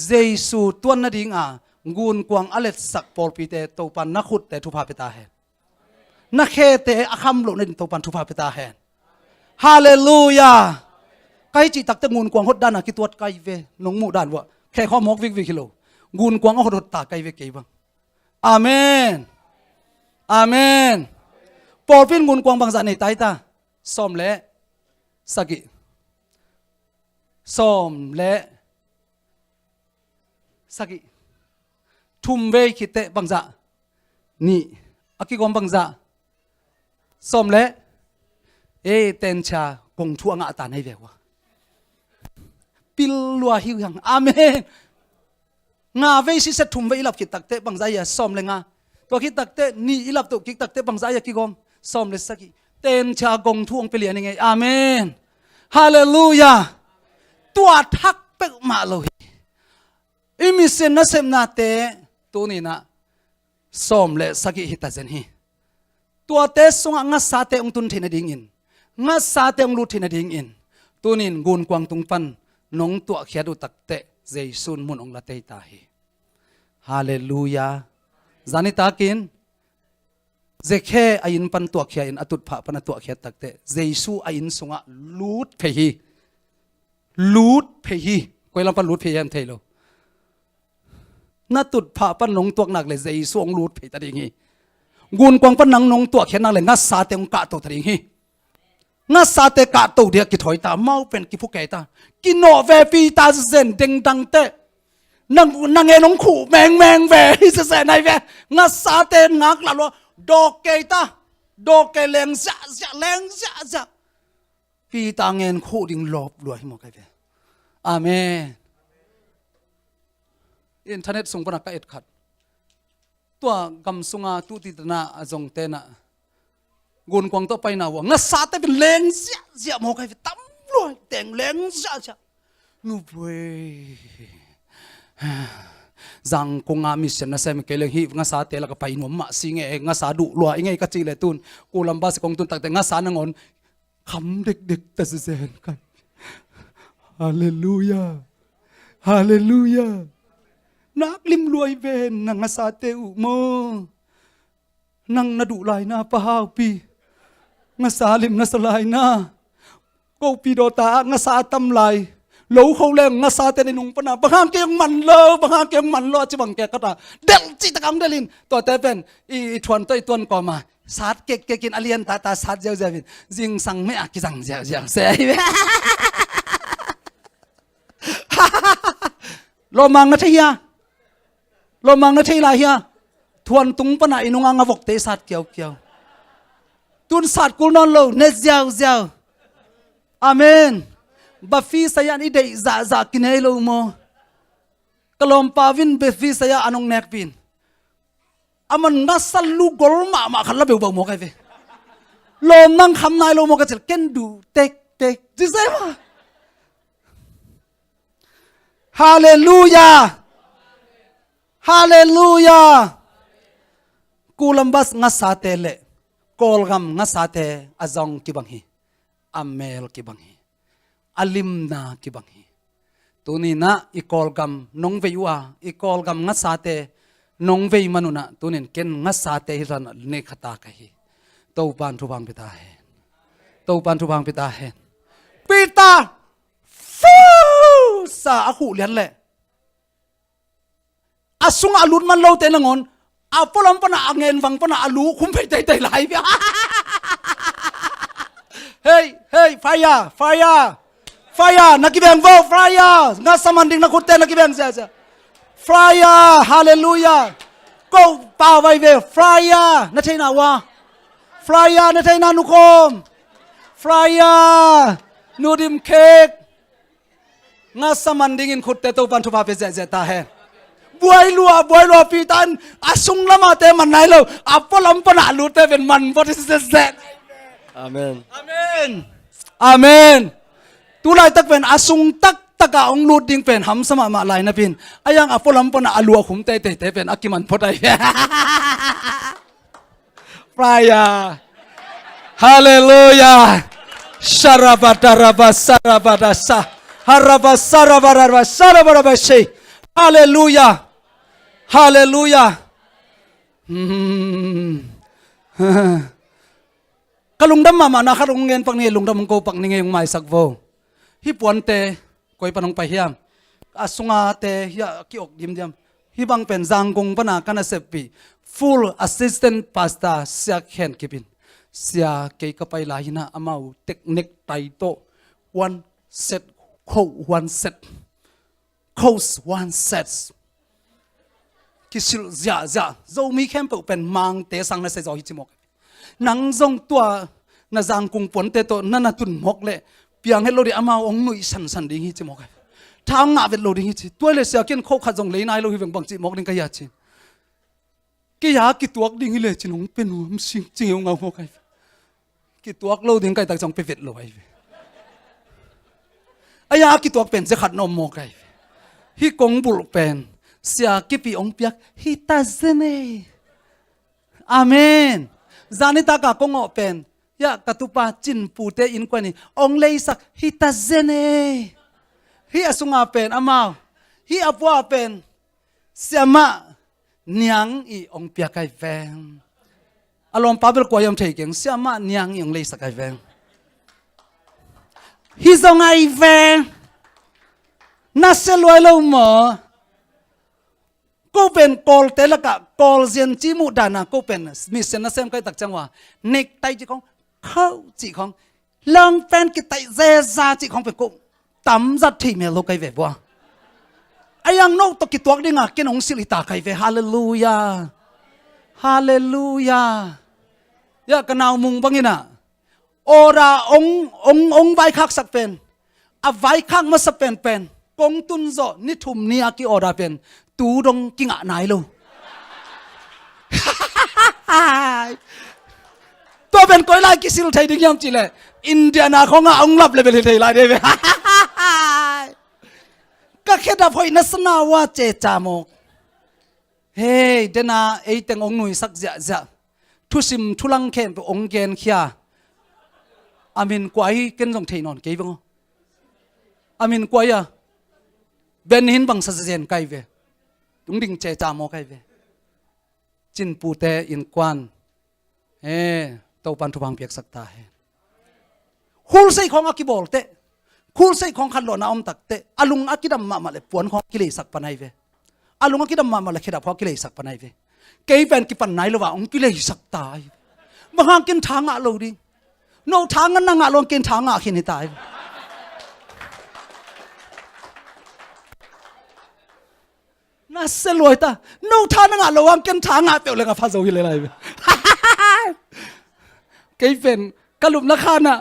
jesu tuan na ding a gun kwang a let sak pol pi te to pan na khut te thu pha pe ta he na khe te akham lo na din to pan thu pha pe ta he hallelujah kai chi tak te ngun kwang hot dan ki tuat kai ve nong mu dan wa khe kho mok vik kilo ngun kwang hot ta kai ve ke bang amen amen pol pin ngun kwang bang za nei tai ta som le sagi som le sagi thum ve khite bang za ni akigom bang za som le ten cha kong thu anga ta nei ve wa pil lua hiu yang amen nga ve si se thum ve ilap ki takte bang za ya som le nga to ki takte ni ilap to ki takte bang za ya ki gom som le saki ten cha kong thu ong pe lian nge amen hallelujah tua thak pe ma lo hi imi sen na sem na te tu ni na som le saki hi ta zen hi tua te sunga nga sa te ong tun thina ding in nga sa te ong lu thina ding in tunin gun kwang tung pan nong tua khiadu takte jaisun mun ong la te ta hi hallelujah zani takin zekhe ain pan tua khia in atut pha pan tua khia takte jaisu ain sunga lut phe hi koilam pan lut phe yan thailo na tut pha pan nong tuak nak le jaisu ong lut phe ta ding hi gun kwang pan nang nong tua khia nak le nga sa te ong ka to ta ding hi nga sa te ka to dia ki thoi ta mau pen ki phu ke ta ki no ve pi ta zen ding dang te nang e nong khu meng ve hi se se nai ve nga sa te ngak la lo do ke leng za pi ta ngen khu ding lop lo hi mo kai ve amen internet sung pa ka et khat tua gam sunga tu ti na azong te na gun kwang to pai na wa nga sa te bin leng zia mo kai tam loi teng leng za nu bwe zang konga mission na sem ke le hi nga sa te la ka pai no ma singe nga sa du loi nge ka chi le tun ko lamba se kong tun tak te nga sa na ngon คำเด็กๆแต่เซนกันฮาเลลูยาฮาเลลูยานักลิมรวยเวนนังอาซาเตอุโมนังนาดุลายนาปะฮาวปีงาซาลิมนาสลายนาโกปีโดตางาซาตำลายหลูเขาแรงงาซาเตนินุงปนาบางห้างเกียงมันเลยบางห้างเกียงมันเลยจิบังแกก็ตาเดลจิตกังเดลินตัวแต่เป็นอีทวนตัวตัวก่อมาสาดเกกินอเลียนตาสาดเจ้าเจ้าวินจิงสังไม่อากิสังเจ้าเจ้าเสียโลมังนะเทียโลมังนะเทียลาเฮียทวนตุงปนาอินุงางวกเตสาดเกี่ยวตุนสาดกุลนอนโลเนเจ้าอาเมนบัฟฟี่สยานี่เดย์กินให้เราโมกลมปาวินบัฟฟี่สยาอันงเนกปินอามันนัสลูกอลมาขันละเบลบาโมกันเวลมนั่งคำนายเราโมกันเจลเกนดูเต็กจิเซมาฮาเลลูยาฮาเลลูยากูลัมบัสงัสซาเตเลกอลกัมงัสซาเตอาจงกิบังฮีอเมลกิบังฮีอลิมนากิบังฮีตัวนี้นะอีกอลกัมนงเวียวอีกอลกัมงัสซาเตนงเวียมนุนะตัวนี้เก่งงัสซาเตฮิรันเนคตาคฮีตัวปันทุบังปิตาเฮตัวปันทุบังปิตาเฮปิตาฟูสาอคูเลียนเล่อาสุงอาลุนมันโลเตนังอนอาพลัมปนะอังเงินวังปนะอาลูคุ้มไปใจไหลไปเฮ้ยไฟนักกิเบงโวไฟงัสมันดิ้งนักขุดเตนักกิเบงเจ้าไฟฮาเลลูยาก็ป่าไวเวไฟนัทเทนาวะไฟนัทเทนานุคมไฟนูดิมเค้กงัสมันดิ้งขุดเตตัวปันทุบาเปเจตาเฮบวยลัวปีตันอาสุงละมาเตมันไหนเราอาพลัมปนะลูเตเป็นมันพอที่จะเสร็จอาเมนตุลายตักเป็นอาสุงตักกะองลูดดิ้งเป็นหำสมามาลายนะพินอายังอาพลัมปนะอาลัวขุมเตเป็นอากิมันพอได้ปลายาฮาเลลูยาชาราบาดาราบาสาราบาดาสาฮาราบาสาราบาดาบาสาราบาดาบาเชฮาเลลูยากะลุงดำมานะคารุงเงินปังนี่ลุงดำมงโกปังนี่เงยไม่สักโวฮิปวนเตกวยปนงไปเฮียมอาสุงาเตยากิอกดิมฮิบังเป็นจังกงปนากันเสปี full assistant pastor เสียแขนกิบินเสียเกยกไปลาหินะอามาเทคนิคไตโต one set one set coast one set คิสิลจ้าโจมีแคมป์เป็นมังเตสังนั่นเสียจอฮิจิมกนังจงตัวน่าจังกุงปนเตโตนั่นน่ะตุนหมกเลยเพียงให้เราได้อามาองนุยสันดิ้งฮิจิมกทางงาเวทเราดิ้งฮิจิตัวเลยเสียกินโคขัดจงเลยนายเราหิวบังจิมกดิ้งกายาจิกี่ยากี่ตัวดิ้งฮิเลยจินงเป็นหัวมันจริงเอาเงาหมกไอ้กี่ตัวเราดิ้งกายตักจงไปเวทเราไอ้อายากี่ตัวเป็นจะขัดนมหมกไอ้ฮิกงบุลเป็นเสียกี่ปีองเปียกฮิตาเซเนอาเมนจานิตากากงอเป็นยากตุปาจินปูเตอินกว่านี้องเลยสักฮิตาเซเนฮิอสุงาเป็นอามาวฮิอปัวเป็นเสียมะเนียงอีองเปียกไอแฟงอารมณ์ปาเบลกวยยมเทกิงเสียมะเนียงอีองเลยสักไอแฟงฮิซงไอแฟงน่าเสลวยเราหมอก็เป็นกอลเตลกะกอลเซียนจิมุดานะก็เป็นมิเซนนะเซมใครตักจังว่าเนกไตจีของเข้าจีของลองเป็นกิไตเซซาจีของเป็นกุตำจัดที่เมโลไกเวบัวไอ้ยังนกตกิตัวดิ้งอ่ะกินองศิลิตาไกเวฮาเลลูยายะกันเอามุงบังอินะโอราองใบคักสักเป็นอาใบคักมาสักเป็นกงตุนโซนิทุมเนียกิโอราเป็นตูดงกิงะไหนลูตัวเป็นก้อยไล่กิสิลไทยดิ้งยามจีเลยอินเดียนาขององลับเลยเป็นไทยไล่ได้ไหมก็แค่ดับหอยนัสนาว่าเจจามกเฮ้เดนาไอเต็งองหนุ่ยสักเจ้าทุสิมทุลังเข็นไปองเกนขี้ย amin kwai ken jong thei non ke bang amin kwai ya ben hin bang sa zen kai ve tung ding che cha mo kai ve chin pu te in kwan to pan thu bang piak sakta hai hul sei khong akibol te khul sei khong khan lo na om tak te alung akidam ma le puan khong kile sak panai ve alung akidam ma le khida phok kile sak panai ve kei pen ki pan nai lo wa ong kile sak tai mahang kin thanga lo ding no thanga na nga lo kin thanga khin ni tai na se loi ta no thanga nga lo ang kin thanga pe le nga pha zo hi le lai kei pen kalup na khana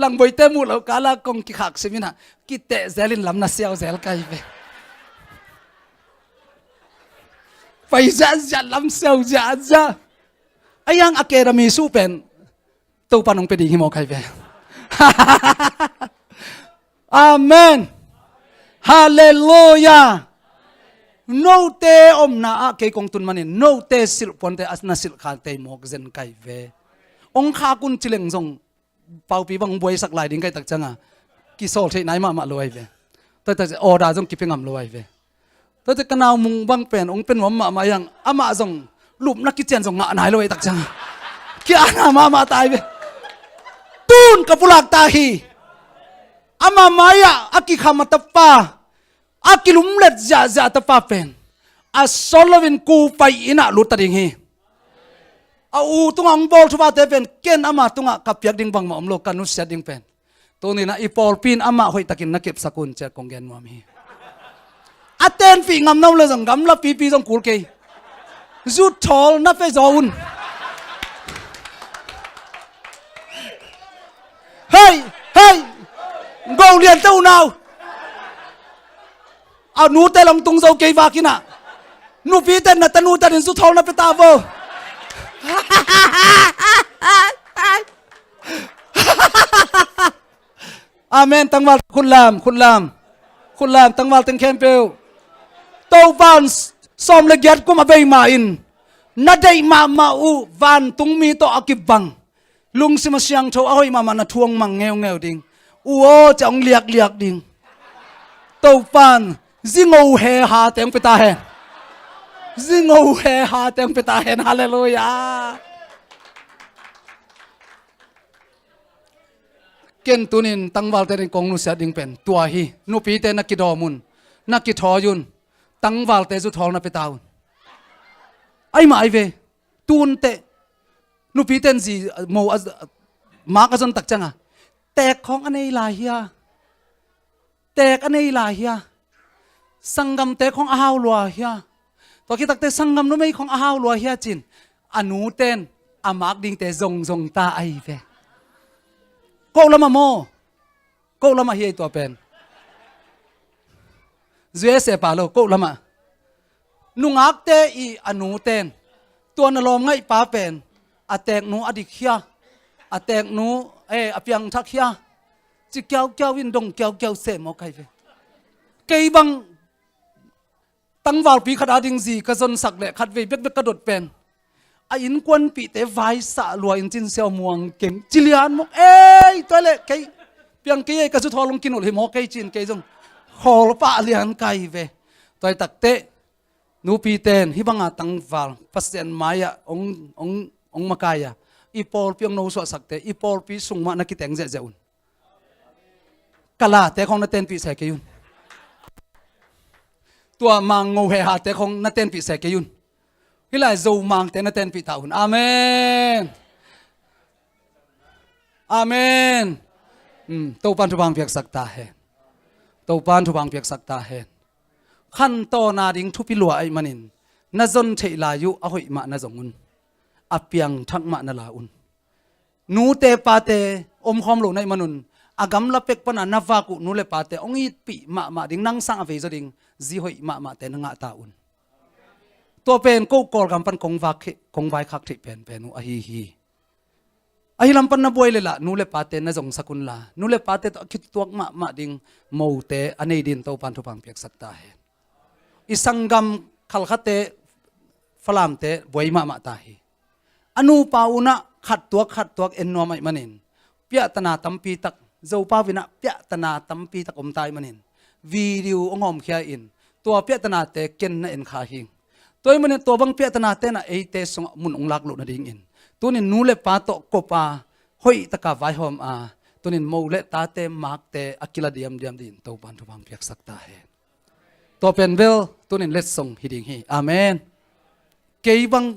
lang boi te mu lo kala kong ki khak semina ki te zelin lam na siao zel kai ve pai za lam siao za ayang academy su pen to panong pe ding hi mo kai ve amen hallelujah no te om na a ke kong tun manin no te sil pon te asna sil khan te mok zen kai ve ong kha kun chileng jong pau pi bang boy sak lai ding kai tak changa ki sol thei nai ma loi ve ta order jong ki pengam loi ve ta kanau mung bang pen ong pen ma yang ama jong lup na ki chen jong nga nai loi tak changa ki ana ma tai ve tun ka pulak ta hi ama maya aki khamata pa akilum let za ta pa pen a solovin ku pai ina luta ding hi u tungang bol thuba te pen ken ama tunga kapyak ding bang ma omlo kanu sia ding pen to ni na ipol pin ama hoi takin nakep sakun che konggen mo mi aten fi ngam nom le jong gam la pi jong kul ke zu thol na fe zaun hey go lian tau nào à nu te long tung dâu cây va kina nu pi ten na tanu ta din zu thol na pe ta vo amen tăng vào khun lam tăng vào tên khen pêu tàu van som le giat kuma bay ma in na dei ma u van tung mi to akip bang lung sim siang tho ahoi ma na thuang mang ngeu ding u o chong liak ding tàu van zingo he ha teng pe ta hen zingo he ha teng pe ta hen hallelujah ken tunin tangwal te kong nu sia ding pen tua hi nu pi te na ki do mun na ki tho yun tangwal te zu thol na pe taun ai mai ve tun te nu pi ten gì mo ma ka zon tak changa tek khong anei la hia tek anei la hia sangam te khong a haw lua hia to ki tak te sangam no mei khong a haw lua hia chin anu ten amak ding te zong ta ai ve cô lama mo cô lama hi to pen zue se pa lo cô lama nungak te I anu ten to na lom ngai pa pen atek nu adik hia atek nu apyang thak hia chi kyau win dong kyau se mo kai ve kei bang tangwal pi khada ding gì ka zon sak le khat ve bek ka dot pen a in kwan pi te vai sa lua in chin seo muang kem chilian mok toilet kai piang ke ka su tholong kinul hi mo kai chin ke jong khol pa lian kai ve toi tak te nu pi ten hi banga tangwal pasien maya ong makaya ipol piang no so sakte ipol pi sungma na kiteng je un kala te khong na ten pi se ke yun tua mang ngo he ha te khong na ten pi se ke yun hilai zo mang te na ten pi taun amen to pan thu bang piak sakta hai to pan thu bang piak sakta hai khan to na ding thu pi lua ai manin na zon thei la yu a hoi ma na zongun apiang thak ma na la un nu te pa te om khom lo nai manun agam la pek pana na va ku nu le pa te ong I pi ma ding nang sang ave zo ding ji hoi ma te na nga ta un to pen ko kor gam pan kong vai khak thi pen nu a hi ai lam pan na boy le la nu le pa te na jong sakun la nu le pa te to khit tuak ma ding mo te anei din to pan thu pang piak sakta hai isangam khal khate falam te boy ma ta hi anu pauna khat tuak en no mai manin pia tana tampi tak zo pa vina pia tana tampi tak tai manin video ongom khia in tua pia tana te ken na en kha hing toy manin to bang pia tana te na e te song mun ong lak lo na ding in tunin nule pa to kopa hoi taka vai hom a tunin mo le ta te mak te akila diam din to pan thu bang piak sakta he to pen bel tunin let song hiding hi amen ke bang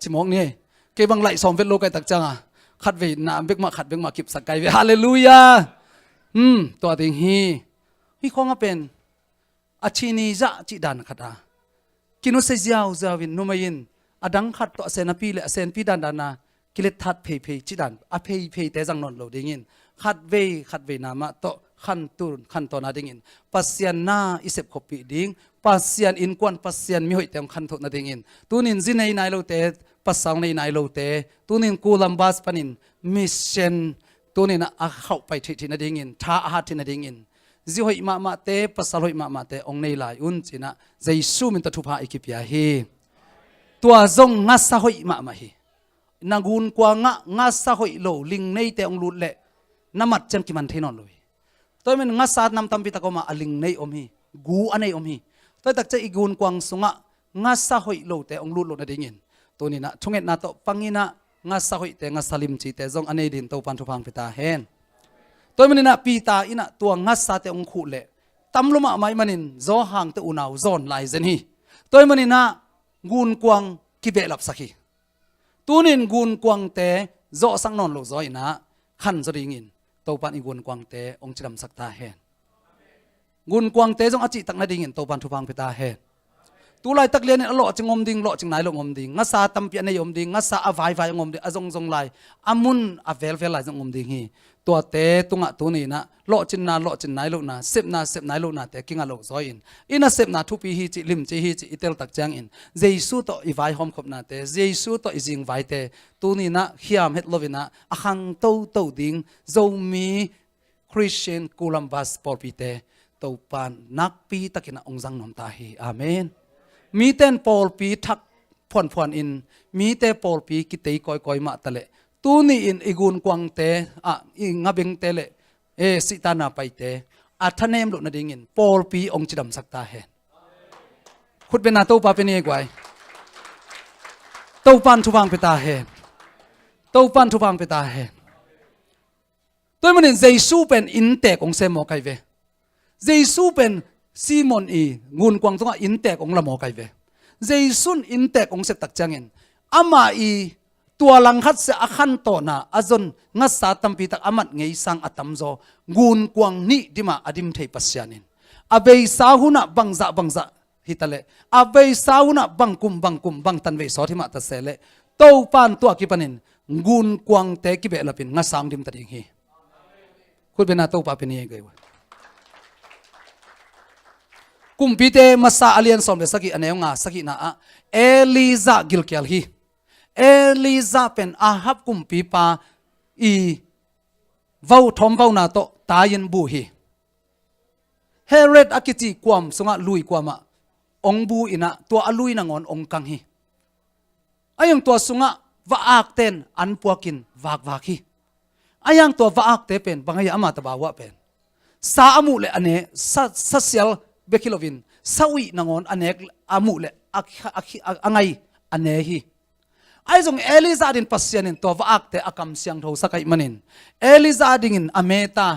chimong ni ke bang lai som vet lo kai tak changa khát về nạm biết mà khát biết mà kịp sạc cái về hallelujahตัวtình hi không apen achini za chi dan khata kinu se jiao zawin numayin adang khat to sen api le sen pi dan dana kilet that phe chi dan a phe te jang non lo dingin khát về nama to khan to na dingin pasian na isep khopi ding pasian in kwan pasian mi hoi tem khan tho na dingin tunin zinai nai lo te pasang nei nai lo te tunin kulambas panin mission tunin a khau pai thi na dingin tha ha thi na dingin ji hoi ma te pasal hoi ma te ong nei lai un china jaisu min ta thupa ikipia hi tua zong nga sa hoi ma hi nagun kwa nga sa hoi lo ling nei te ong lut le namat chan ki man thenon loi toy men nga sa nam tam pi ta ko ma aling nei om hi gu anei om hi toy tak che igun kwang sunga nga sa hoi lo te ong lut lo na dingin tunina thunget na to pangina nga sa hoi te nga salim chi te zong anei din to pan thu phang pita hen toy manina pita ina tua nga sa te ong khu le tamluma mai manin zo hang te unaw zon lai zen hi toy manina gun kwang ki be lap sakhi tunin gun kwang te zo sang non lo zo ina khan zo ringin to pan i gun kwang te ong chiram sakta hen gun kwang te zong achi tak na dingin to pan thu phang pita hen tu lai tak lian lo chingom ding lo chingnai lo ngom ding nga sa tampi anei om ding nga sa avai vai ngom ding azong lai amun avel lai zong ngom ding hi to te tunga tu ni na lo chin nai lo na sep nai lo na te kinga lo zoin ina sep na thu pi hi chi lim chi hi chi itel tak chang in jesu to i vai hom khop na te jesu to i jing vai te tu ni na hiam het lovina ahang to ding zo mi Christian Columbus porpite to pan nak pi takina ongjang nom ta hi amenมีเต้นปอลปีทักพวนอินมีเต้ปอลปีกิเตยคอยมาตะเลตูนี่อินอีกุนกวางเตอิงาเบงเตเลสิตานาไปเตอัทเนมลุนาดิงินปอลปีองจิดำสักตาเห็นขุดเป็นนาโตปาเป็นยังไงโตปันทุบังเปตาเห็นโตปันทุบังเปตาเห็นตัวมันเห็นเจซูเป็นอินเตกองเซมอไกเวเจซูเป็นซีมอนอีงุนกวางตรงอินเตกองละมอไกเวเจสุนอินเตกองเสตักจังเงินอามาอีตัวลังคัดเสอขันโตนาอาจนงัดสาตัมปีตักอามัดไงสังอัตัมโจงุนกวางนี่ดิมาอดิมเทปัสยานินอาเบยสาหุนะบังจะฮิตาเลอาเบยสาหุนะบังกุมบังตันเวสอทิมาตัสเซเลโตปานตัวกิปนินงุนกวางเตกิเบลปินงัดสังดิมตัดยิงฮีคุณเป็นนาโตปาเป็นยังไงวะกุมพิเตมาซาอเลียนสมเดสกิอันเนงาสกินาเอลิซากิลเกลฮีเอลิซาเป็นอาฮับกุมปีปาอีวาวทอมวาวนาโตตายันบูฮีเฮเรดอากิจิความสงะลุยความองบูอินะตัวอลุยนางอนองกังฮีอายังตัวสงะวาอักเตนอันปวกินวากฮีอายังตัววาอักเตเป็นบางอย่างอามาตบาวะเป็นสาอมุเลอันเนสัสเซลเบคิโลวินสวีนางอนอันเอกอามุเลอังไงอันเนฮีไอ้จงเอลิซาดินปัสยานินตัววักเตอากำเสียงโทสักไอมันินเอลิซาดิงินอเมตา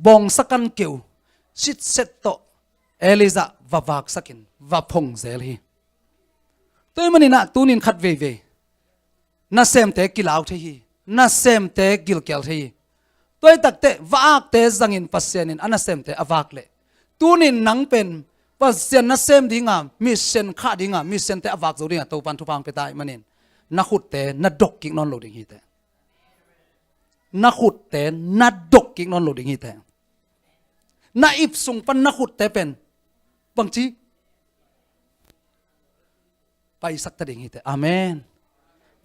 บองสักันเกียวชิดเซตโตเอลิซาววักสักินวพงเซลฮีตัวมันินะตูนินขัดเวน่าเซมเตกิลาวเทฮีน่าเซมเตกิลเกลเทฮีตัวตักเตวักเตจังอินปัสยานินอันน่าเซมเตอวักเลตูนินนังเป็นปัสยาน่าเซมดิ้งามิเซนข้าดิ้งามิเซนเตอวักโจดิ้งาตัวปันทุพังเปตายมันินนักขุดเตนัดดกกิ่งนอนโหลดิ่งฮีเตนักขุดเตนัดดกกิ่งนอนโหลดิ่งฮีเตนักอิบสุงปันนักขุดเตเป็นบางทีไปสักตะดิ่งฮีเตอาเมน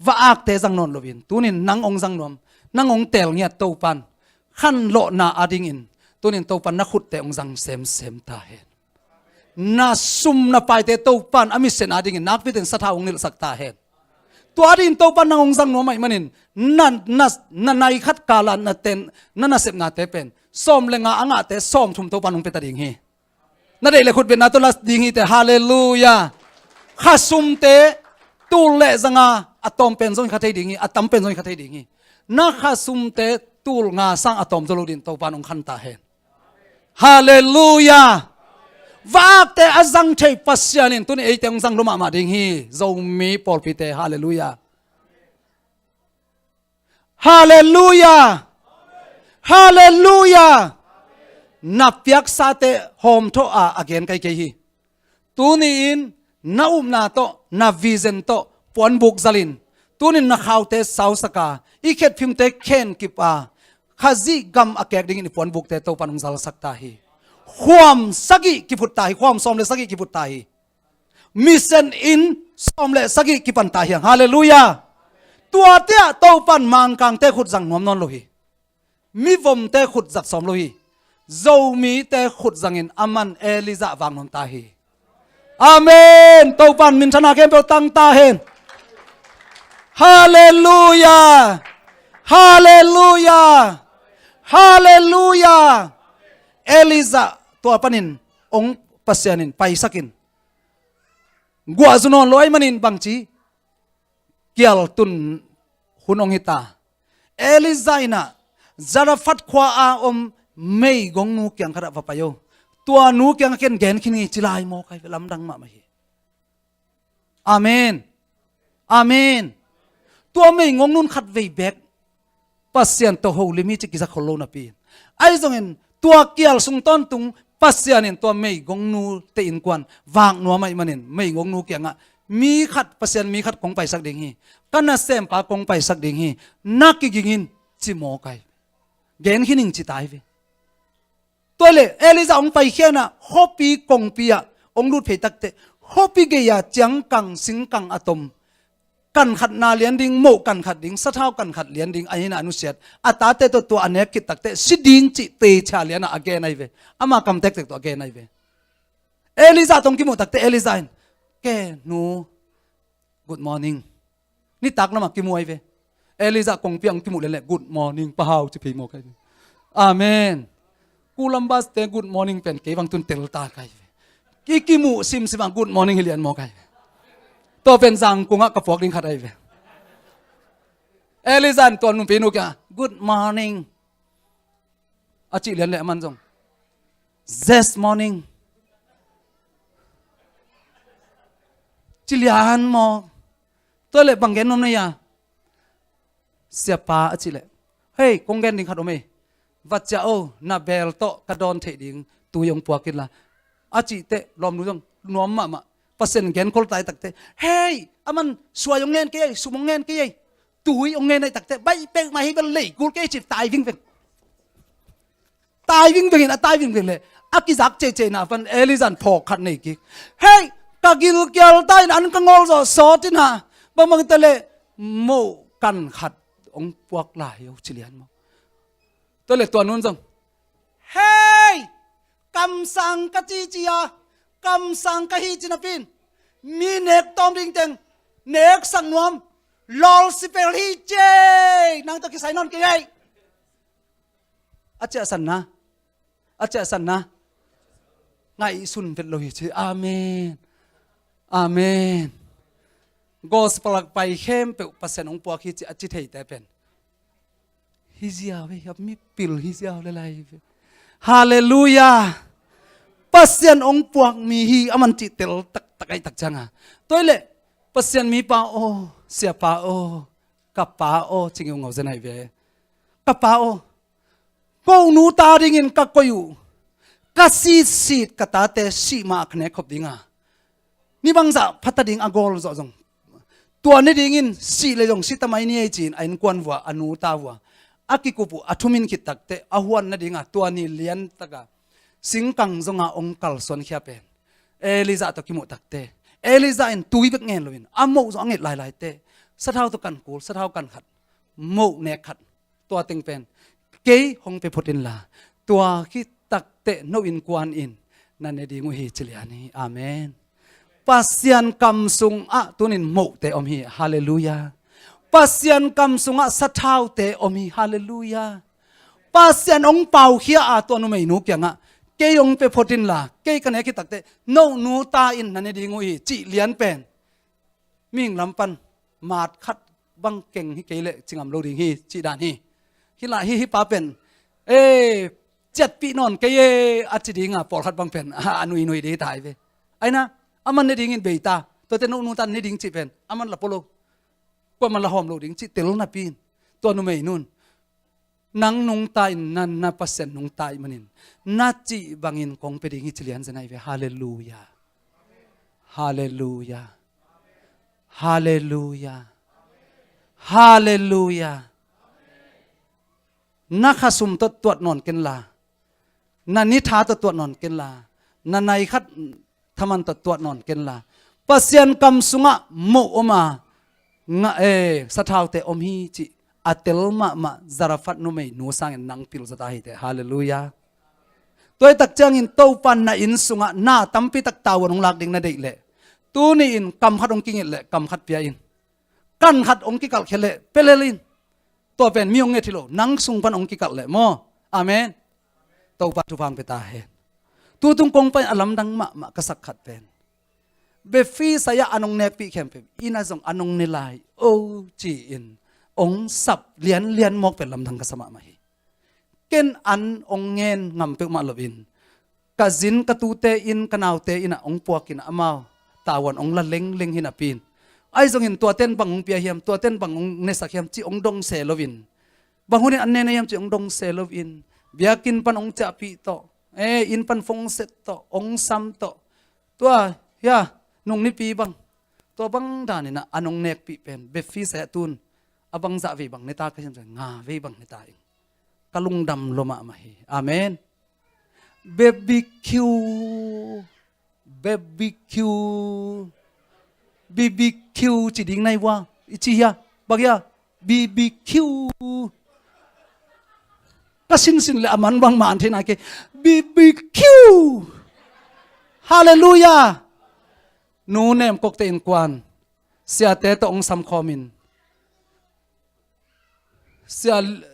ว่าอักเตจังนอนโหลวินตัวนี้นังองจังนวมนังองเตลเงียตัวปันขันโลนาอาดิ่งอินตัวนี้ตัวปันนักขุดเตองจังเซมตาเห็นน่าซุ่มน่าไปเตตัวปันอามิเซนอาดิ่งอินนักพิเศษสัทธาองนิลสักตาเห็น ตัวดินโตปันนางองสังโนไม่มันินนั่นในขัดกาลนั่นเต็นนั่นน่ะเสพนาเตเป็นส้มเลงอ่างเตส้มทุ่มโตปันองเป็นตาดิ่งฮีนั่นเองเลยคุณเป็นนาตุลัสดิ่งฮีแต่ฮาเลลูยาข้าซุมเตตูเละจังอะตอมเป็นส่วนขัดดิ่งฮีอะตัมเป็นส่วนขัดดิ่งฮีนักข้าซุมเตตูงาสังอะตอมจลูดินโตปันองขันตาเห็นฮาเลลูยาว่าแต่อาจังเทปัสยานินตุนเอเตงจังลมามาดิ่งฮีโจมีปอลพิเตฮาเลลูยาฮาเลลูยาฮาเลลูยานับยักษ์ซาเตโฮมโตอาอเกนไกเกฮีตูนีอินนาอุมนาโตนาวิเซนโตปวนบุกซาลินตูนินนักข่าวเตสาวสกาอีเข็ดพิมเตเคนกิปอาข้าซีกัมอเกกดิ่งอินปวนบุกเตโตปันงซาลสักตาฮีความสักิกิพุตตาฮีความสมเลสักิกิพุตตาฮีมิเซนอินสมเลสักิกิปันตาฮีฮาเลลูยาตัวเตะโตปันมังกังเตขุดจังนวมนอนโลหิมีวมเตขุดจักสมโลหิโจมีเตขุดจังอินอามันเอลิซาวางนนตาฮีอาเมนโตปันมินชนะเกมเปตังตาเฮนฮาเลลูยาฮาเลลูยาฮาเลลูยาเอลิซาตัวปันินองปัสยานินไปสักินกัวจุนอนลอยมันินบังจีเกียลตุนหุนองหิตาเอลิซาอินะจาราฟัดขวาอาไม่กงนูเกียงขระวปโยตัวนูเกียงเกนเกนขินีจิลายโมใครลำดังมาไม่อาเมนอาเมนตัวไม่งงนุนขัดเวเบกปัสยันตัวโฮลิมิจิกิสักโคโลนาปีไอ้ตรงนั้นตัวเกียลสุงต้นตุงปัสยันตัวไม่กงนูเตอินกวนวางนัวไม่มันไม่งงนูเกียงอ่ะมีขัดปัสยันมีขัดกงไปสักดิ่งฮีกันน่ะเซมปากงไปสักดิ่งฮีนักกิกินจิโมไกเกนขินิงจิตายเวตัวเลยเอลิซาองไปเขียนะฮอปีกงปีอะองรูดเพตักเตฮอปีเกียจังกังสิงกังอะตอมกันขัดนาเลียนดิงโมกันขัดดิงสะเท้ากันขัดเลียนดิงอันนี้นะอนุเสียดอัตาเตตัวอันนี้กิดตักเตสิดินจิเตชาเลียนอะอเกนไอเวอามาคำเตกตัวอเกนไอเวเอลิซาตรงกิโมตักเตเอลิซาแกนู good morning นี่ตักนะมากิโมไอเวเอลิซากงเปียงกิโมเลยแหละ good morning ป้าวจะพีโมกันอาเมนกูลัมบัสเต good morning เป็นเกี่ยวังตุนเตลตาไกกิมูซิมสิบัง good morning เฮียนโมไกตัวเป็นสังกุงะกับฟอกดิ้งขัดไอเวเอลิซันตัวนุ่มปีนุกะ good morning อาจิเลียนเลยมันจง this morning จิเลียนโมตัวเลยบังเกนนมเนี่ยเสียป้าอาจิเลยเฮ้ยกงเกนดิ้งขัดอมวัดเจ้านาเบลโตกระดอนเทดิ้งตัวยงปัวกินละอาจิเตลอมดูจงนวมมาเปอร์เซ็นต์เกนคนตายตักเตะเฮ้ยอามันสวยองเงินเกยสุมองเงินเกยตุยองเงินในตักเตะใบเป็กมาให้เป็นเล่กูเกยจิตตายวิ่งเป็นตายวิ่งเป็นตายวิ่งเป็นเลยอากิจักเจน่ะฟันเอลิซันพอขัดในกิเฮ้ยกากิลเกียลตายอันกังอลสอตินะบางมันเตะเลยโมกันขัดองพวกลายเอาชิเลียนมาตัวเล็กตัวนู้นจังเฮ้ยกำสังกะจีจียากำสังกะฮีจินาปินมีเนกตอมดิงเตงเนกสังนวมลอลสิเปลฮีเจนางตะกิไซนอนเกยอาจจะสันนะอาจจะสันนะไงสุนเป็นโลหิตอาเมนอาเมนกอสปลักไปเข้มเปอุปสรรคองปวกฮิจิอาจิเทยแต่เป็นฮิจิอาเวครับมีปิลฮิจิอาเลยฮาเลลูยาปัสยันองปวกมีฮีอามันจิตเตลตักตักไอตักจังอ่ะตัวเล่ปัสยันมีป้าโอเสียป้าโอกับป้าโอจริงๆเอาเส้นไหนเวกับป้าโอกูนูตาดิ่งกักก็อยู่กัสีดกตาเตสีมาขเนขบดิ่งอ่ะนี่บางจะพัฒดิ่งอากอลจงตัวนี้ดิ่งสีเลยจงสีทำไมนี่ไอจีนไอ้กวนวัวอนูตาวัวอากิกุปุอัทุมินคิดตักเตอหวนนั่นดิ่งอ่ะตัวนี้เลี้ยนตักสิงกังจงอาองคัลส่วนเขียเป็นเอลิซาตกิมุตักเตเอลิซาอินตุยเบกเงินเลยอาโมจงเงินหลายเตสะเท่าตัวกันกูสะเท่ากันขัดโมเนขัดตัวเต็งเป็นเกยหงไปพดินลาตัวคิดตักเตโนอินกวนอินนั่นเองงูฮีจิเลียนีอาเมน pasian kam sung a tunin mo te om hi hallelujah pasian kam sunga sathau te om hi hallelujah pasian ong pau khia a to nu mai nu kyanga ke yong pe photin la ke kan he ki takte no nu ta in na ne dingu hi chi lian pen ming lampan mat khat bang keng hi ke le chingam lo ding hi chi dan hi la hi pa pen jet pi non ke ye achi dinga por khat bang pen anui nui de tai ve aina aman ne ding in beita to te no nu tan ne ding chi pen aman la polo ko man la hom lo ding chi tel na pin to nu mai nun nang nung tai nan na pasen nung tai manin na chi bangin kong pe ding hi chilian zanai ve hallelujah hallelujah hallelujah hallelujah na khasum tot tuat non ken la na ni tha tot tuat non ken la na nai khat thaman tot tuat non ken la pasian kam sunga mo oma nga sathau te om hi chi atel ma zarafat nu mai nu sang nang pil zata hi te hallelujah toy tak chang in to pan na in sunga na tampi tak tawon lak ding na dei le tu ni in kam khat ong king le kam khat pia in kan khat ong ki kal khele pelelin to pen miong nge thilo nang sung pan ong ki kal le mo amen to pa tu phang pe ta he tu tung kong pa alam dang ma ka sak khat pen be fi saya anong nek pi khem pe ina zong anong nilai o chi in ong sap lian mok pe lam dang ka sama ma hi ken an ong ngen ngam pe ma lovin ka zin ka tu te in kanaw te ina ong puak in amao tawon ong la leng hin apin ai zong in tua ten bang ong pia hiam tua ten bang ong ne sak hiam chi ong dong se lovin bangun an ne hiam chi ong dong se lovin biakin pan ong cha pi to in pan phong set to ong sam to tua ya nung ni pi bang to bang dan ina anong nek pi pen be fi sa tun abang za ve bang ne ta ka hiam nga ve bang ne ta kalung dam loma ma hi amen BBQ chỉ đỉnh này qua chi ya bác ya BBQ các xin lệ aman bang man thế này cái BBQ hallelujah nu nem kok te in kwan sia te to ong sam khomin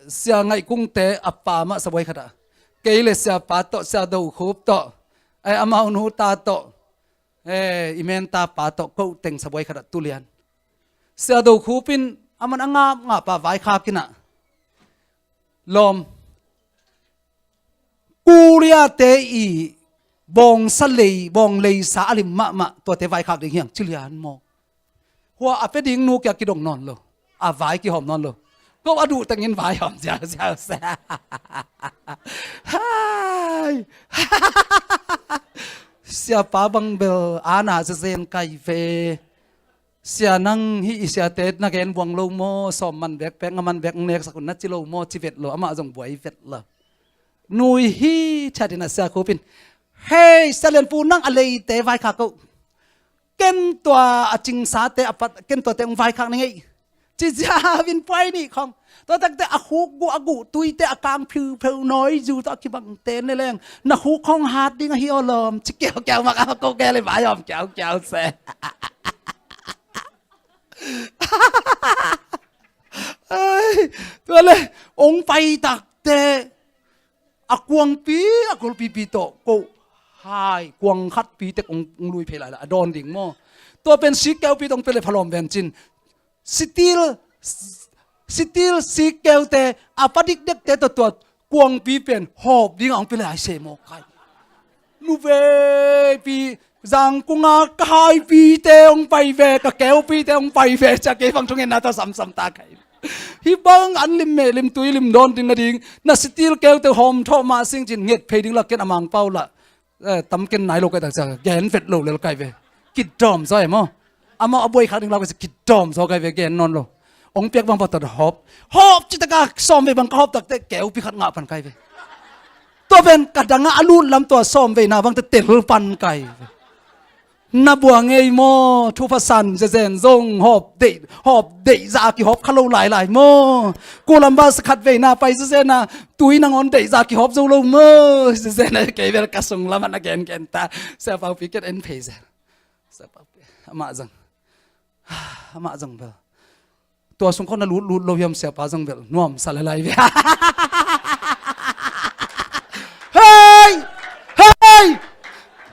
sia ngai kung te appa ma saboi khada keile sia pa to sia do khup to ai amau nu ta to imen ta pa to ko teng saboi khada tulian sia do khupin aman anga nga pa vai kha kina lom kuria te i bong lei sa alim ma to te vai kha ding hiang chilian mo hua ape ding nu kya ki dong non lo a vai ki hom non loก็ว่าดูแต่เงินไว้หอมเจ้าแซ่เสียป้าบังเบลอาณาจะเซนไก่เฟเสียนั่งฮิเสียเตนักเอ็นบวงโลโมสอมมันแบกแปงมันแบกเนกสกุลนัดจิโลโมจิเวตโลอามาจงบวยเวตละนุยฮิชาดินาเสียคูปินเฮ้ยเซเลนปูนั่งอะไรเตไว้ข้าก็เก็นตัวจิงสาเตอปัดเก็นตัวเตงไว้ข้างนี่จีจ้าวินไปนี่ของตัวตั้งแต่อาหูกูอากูตุยแต่อากางผิวน้อยอยู่ตัวคิบังเต้นในแรงนักหูของฮาร์ดดิ้งฮิโอลมจิเกี่ยวแก้วมากเอาก็แก้เลยบ่ายอมแก้วแซ่ตัวเลยองไปตักแต่อากวงปีอากวงปีโตกูหายกวงคัดปีแต่องลุยเพลายละโดนดิ่งโมตัวเป็นสีแก้วปีต้องเป็นเลยพลอมแวนจินสติลสีแก้วแต่อาปดิกเด็กแต่ตัวกวงปีเป็นหอบดิ้งอ่างเป็นหลายเสมอกไก่นูเวปีจังกุงากายปีเตองไปเวกับแก้วปีเตองไปเวจะเก็บฟังตรงนี้น่าจะซ้ำตาไก่ฮิบังอันลิมเมลิมตุยลิมโดนดิ้งนาดิ้งน่าสติลแก้วแต่หอมทอมาสิ่งจินเงียดเพดิ้งละเก็นอมังเป้าละตั้มเก็นไหนโลกไก่ต่างจากแกนเฟดโลเลยไก่เวกิดจอมซอยมั้งอามาอบวยขาดึงเราก็จะกิดจอมสกายเวกนนโลองเปียกบางปตหอบจิตกาซ้อมเวบางหอบตักแต่แก้วพิขัดงาพันไก่เวตัวเป็นกระดังอลูนลำตัวซ้อมเวนาบางแต่เตลปันไก่นับบัวเงยโมทุพสันเจนซงหอบเดจากิหอบขลุ่ยหลายโมกูลำบาสขัดเวนาไปเจนนะตุยนางอนเดจากิหอบโซโลโมเจนนะเกยเวลกระสุงละมันแกนตาเซฟเอาพิกเกตเอ็นเพย์ ama jang ama jang bel tua sung khon na lut lo yam se pa jang bel nuam salalai ve hey hey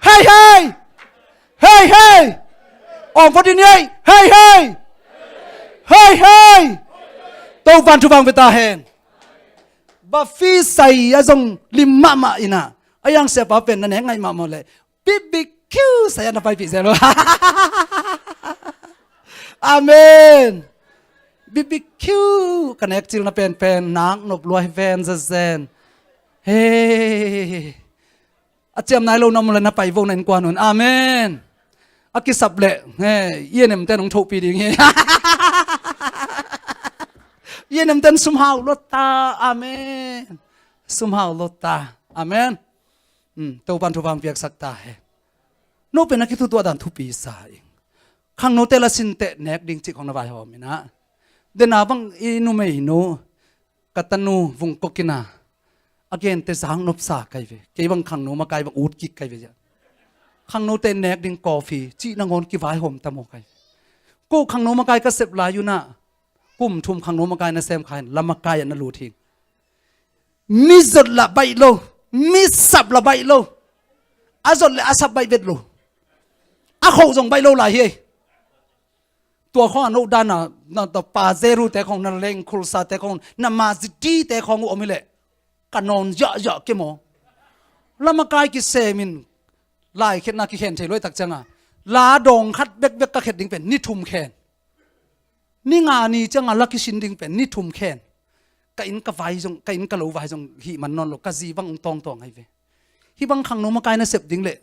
hey hey hey hey on for din hey hey hey hey hey tâu van thu vang ve ta hen ba phi sai a jong lim ma ina ayang se pa pen na ne ngai ma mo le BBQ saya na pai pi zero amen BBQ connect til na pen nang nop loi ven za zen hey acham nai lo na mo na pai vo nen kwa nun amen akisap le hey yenem ten ong tho pi ding he yenem ten somehow lota amen somehow lota amen tâu ban thu vang việc sắc ta he no pe na ki thu tua dan thu pi sa ing khang no te la sin te nek ding chi khong na vai hom na de na bang inu me no katanu vung kokina again te sang nop sa kai ve ke bang khang no ma kai bang ut ki kai ve ja khang no te nek ding coffee chi na ngon ki vai hom ta mo kai ko khang no ma kai ka sep la yu na kum thum khang no ma kai na sem khai la ma kai na lu thing mi zot la bai lo mi sập là bay lâu, azot là asap bay vết lâu, khâu dòng bay lâu là hi, tua khó anh đan na tập pa zero te không na leng kulsa te không na mazdi te không ôm lệ, canon dạ cái mỏ, làm cái xe mình lại khi na khi khen thấy lối tắc chăng à, lá đồng khát bếc các khen đinh pen ni thum khen, ni ngà ni chăng à lucky sin đinh pen ni thum khen cái in cái vai giống cái in cái lỗ vai giống hi man non lo cái gì băng tong hay về hi băng khang nó mà cái nó sẹp đinh lệ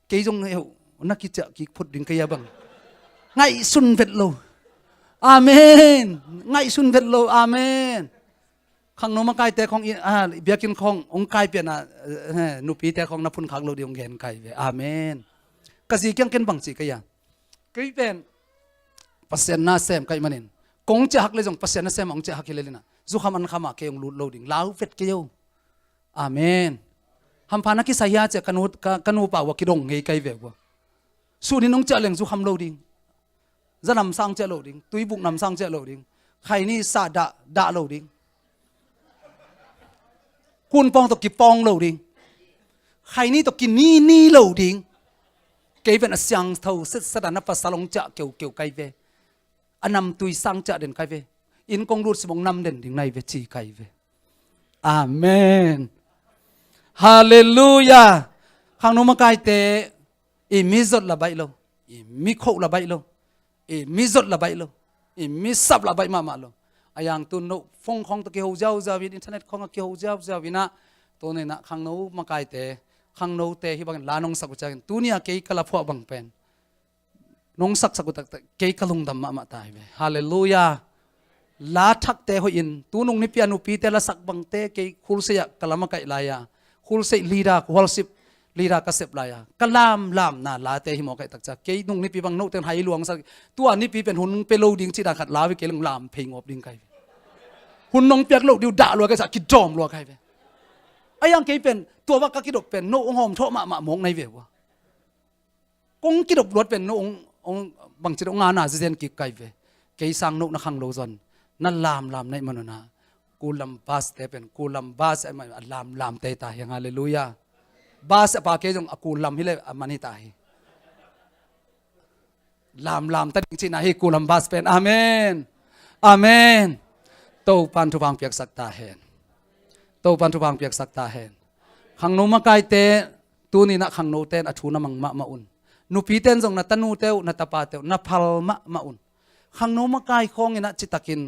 cái giống hiệu nó kí chợ kí phút đinh cái ya băng ngay xuân vẹt lo amen ngay xuân vẹt lo amen khang nó mà cái te không bia kinh không ông cái bia na nụ pi te không na phun khang lo đi ông gen cái về amen cái gì kiang ken băng chỉ cái ya cái bên pasien na xem cái manin kong cha hak le jong pasien na xem ông cha hak le na zu khaman khama ke ong lut loading lau vet ke yo amen ham phana ki saya che kanu pa wa ki dong ngei kai ve wa su ni nong cha leng zu kham loading za nam sang cha loading tui buk nam sang cha loading khai ni sa da loading kun pong to ki pong loading khai ni to ki ni loading ke ven a siang thau set sada na pa salong cha keu kai ve anam tui sang cha den kai ve in công lụt bóng năm đến tiếng này về chỉ cày về amen hallelujah khang nó mà cài tệ mi giật là vậy lâu mi khổ là vậy lâu mi giật là vậy lâu mi sập là vậy mà lâu ayang tu nô phong không ta kêu giao giao vì internet không kêu giao vì na tu này na khang nó mà cài tệ khang nó tệ hi bằng lá nông sắc của cha tu nia cái cala phua bằng pen nông sắc sắc của ta cái calung đam mà tai về hallelujah lá thắc te hoi in tu nung ni pianu pi te la sak bang te ke khul se ya kalama kai laya khul se lira worship lira ka sep laya kalam lam na la te hi mo kai tak cha ke nung ni pi bang no ten hai luang sa tu ani pi pen hun pe lo ding chi da khat la we ke lang lam phei ngop ding kai hun nong piak lo diu da lo ka sa ki dom lo kai ve ayang ke pen tu wa ka ki dok pen no ong hom tho ma mong nai ve wa kong ki dok lot pen no ong bang chi dong nga na zen ki kai ve ke sang no na khang lo zon nan làm này mà nó na kulam bas te pen kulam bas ai mà làm te ta yang hallelujah bas pa ke jong akulam hi le mani ta hi làm ta ding chi na hi kulam bas pen amen amen to pan thu bang piak sak ta hen to pan thu bang piak sak ta hen khang no ma kai te tu ni na khang no ten athu na mang ma un nu pi ten jong na tanu teu na tapa teu na phal ma un khang no ma kai khong ina chitakin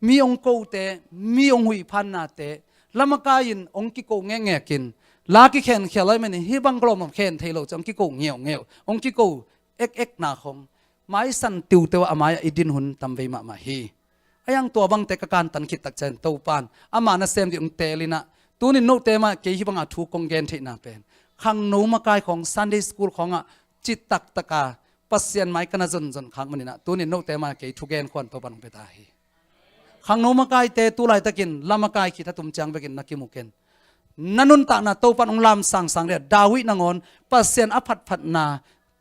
mi ong ko te mi ong hui phan na te lama ka in ong ki ko nge kin la ki khen khelai mani hi bang glom khen thailo chong ki ko ngeu ong ki ko ek na khong mai san tiu te amaya idin hun tam ve ma hi ayang to bang te ka kan tan khit tak chen to pan ama na sem di ong te lina tunin no te ma ke hi bang a thu kong gen the na pen khang no ma kai khong Sunday school khong a chit tak taka pasien mai kana zon khang mani na tunin no te ma ke thu gen khon to ban pe ta hi khang no ma kai te tu lai takin lama kai ki thatum chang bekin nakimuken nanun ta na to pan ong lam sang de dawi nangon pasien aphat phat na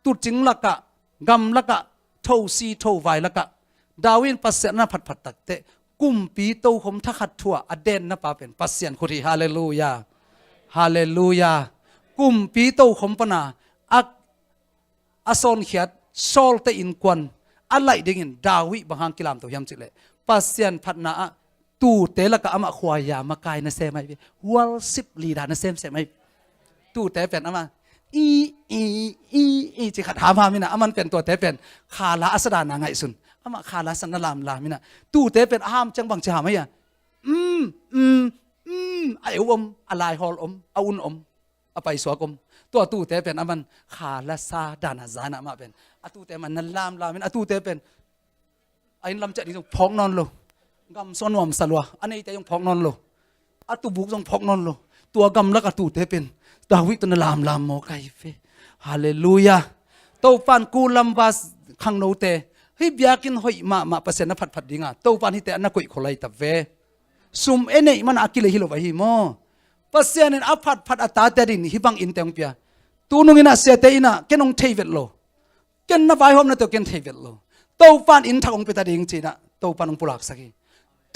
tu ching laka กำละกะโทซีโทไวละกะดาวินปัสเซนนะผัดตักเตกุมปีโตคมทักขัดทั่วอเดนนะปาเป็นปัสเซียนคุรีฮาเลลูยาฮาเลลูยากุมปีโตคมปนาอักอสอนเขียดโซลเตอินควันอะไรดิ่งดาวิบังฮังกิลามตัวยำจิเลปัสเซียนพัดนาตูเตละกะอามาขวายามากายนะเซไม่วัลสิบลีดานะเซไม่ตูเตเป็นอามาอีจิขัดหามามินะอามันเป็นตัวเตเป็นขาลาอัสดานาไงสุนอามาขาลาสันนลามลามินะตูเตเป็นอามจังบังจะหาไหมอ่ะไออมอะไรฮอลเอาอุนเอาไปสวกตัวตูเตเป็นอามันขาลาซาดานาซานะมาเป็นตูเตมันนัลลามลามินะตูเตเป็นไอ้ลำจะนี่ต้องพองนอนโลกำซ้อนวมสลัวอันนี้แต่ยังพองนอนโลตูบุกต้องพองนอนโลตัวกำแล้วก็ตูเตเป็นดาวิดตัวลามโมไกเฟฮาเลลูยาตัวปันกูลัมบาสขังโนเตให้เบียกินหอยมาเปอร์เซ็นต์ผัดดิ่งอ่ะตัวปันที่แต่อันนั้นกุยขลัยตับเวซุมเอเนยมันอากิเลฮิโลวะฮิโมเปอร์เซ็นต์นั้นอัผัดอัตตาเตดินฮิบังอินเตงเปียตัวนุ่งอินะเสียเตอินะแกน้องเทวิตโลแกนนับไว้หอมนะตัวแกนเทวิตโลตัวปันอินทักองเปตาดิ่งจีนะตัวปันองปุลักสัก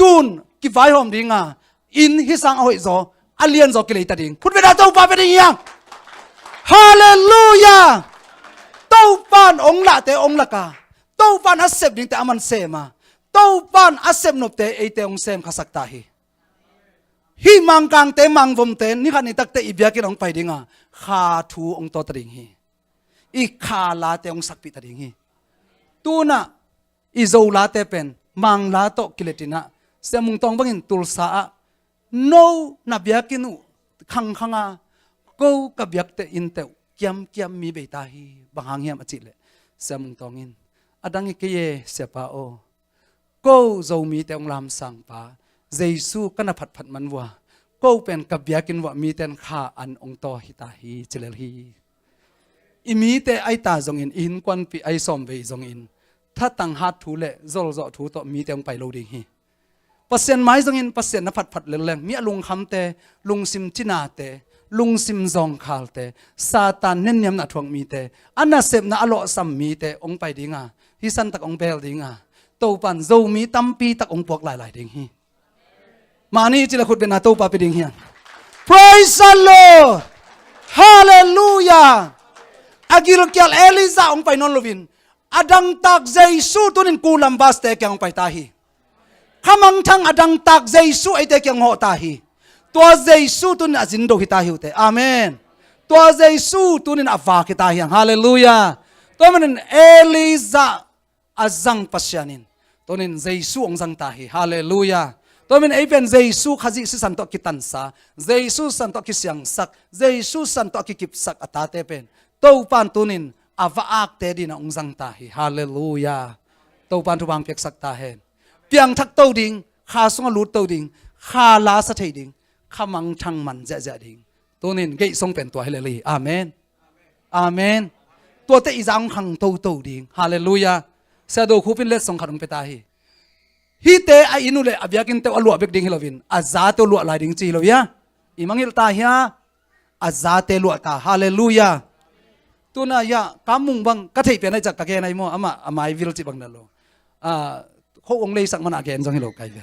ตุนกิไว้หอมดิ่งอ่ะอินฮิสังเอาไว้จออาเลียนจอกิเลตาดิ่งคุณเวลาตัวปันเป็นยังฮาเลลูยาเต้าปานองละแต่องละกาเต้าปานอัศเซบดิ่งแต่อามันเซมาเต้าปานอัศเซบนบแต่ไอแต่องเซมขสักตาฮีมังกังแต่มังวมเตนี่ขันนี่ตักแต่อีเบียกินองไปดิ่งอ่ะขาทูองตัวตดิ่งฮีอีขาลาแต่องสักปิตดิ่งฮีตูน่ะอีโจลาแต่เป็นมังลาโตกิเลตินะเสมุงตองบังอินตุลสาโนนับเบียกินุขังอ่ะกูกับยักษ์เตอินเตวเกียมมีเบตาฮีบางหางเฮียมอจิเลเสมุงตองอินอดังอิกเยเสปาโอกูจะมีแต่องลำสังปาเจสูกันผัดมันว่ากูเป็นกับยักษ์กินว่ามีแต่ข้าอันองโตฮิตาฮีเจเลฮีอิมีแต่ไอตาจงอินควันปีไอซอมเวจงอินถ้าตั้งฮัดทูเล่โจทูโตมีแต่องไปโลดิฮีเปอร์เซ็นต์ไม้จงอินเปอร์เซ็นต์นับผัดเล่งมีลุงคำเตลุงซิมจินาเตลุงซิมซองขาลเตซาตานเน้นยำนัดทวงมีเตอันน่ะเสพน่ะอโลสัมมีเตองไปดิ่งอ่ะฮิสันตักองเบลดิ่งอ่ะโตปันโจมีตั้มปีตักองพวกหลายดิ่งฮีมานี่จิละขุดเป็นอาโตปาไปดิ่งฮี Praise the Lord Hallelujah อากิลเกียลเอลิซาองไปนอนลวินอดังตักเจซูตุนินกูลัมบาสเตกยังไปตาฮีขมังทั้งอดังตักเจซูไอเตกยังโหตาฮีตัวเจซูตุนอาจินโดฮิตาฮิวเตอาเมนตัวเจซูตุนินอาวาคิตาฮิยังฮาเลลูยาตัวมันเอลิซาอาจังปัสยานินตัวนินเจซูองจังตาฮิฮาเลลูยาตัวมันไอเป็นเจซูขจิสิสันตอกิตันซาเจซูสันตอกิเสียงสักเจซูสันตอกิกิบสักอัตตาเตเป็นตัวปันตุนินอาวาอักเตดินองจังตาฮิฮาเลลูยาตัวปันทุบังเปียกสักตาเฮนเปียงทักตัวดิ่งข้าสงลุดตัวดิ่งข้าลาสะเทดิ่งขมังทังมันเจดิ่งตัวนี้เกยทรงเป็นตัวเฮเลลีอาเมนอาเมนตัวเตอีจังขังตัวดิ่งฮาเลลูยาเสดคูปินเลสทรงขัดงเปตาฮีเตไออินุเลอเบียกินเตอลวเบกดิ่งเฮลวินอาซาเตลวลายดิ่งจีโลยาอิมังฮิลตาฮิยาอาซาเตลวตาฮาเลลูยาตัวน่ะยากามุงบังกะเทเป็นไอจักกะเกนไอโมอามาวิลจิบังนั่นโลเขาองเลยสักมันอาเกนจังฮิโลไกเว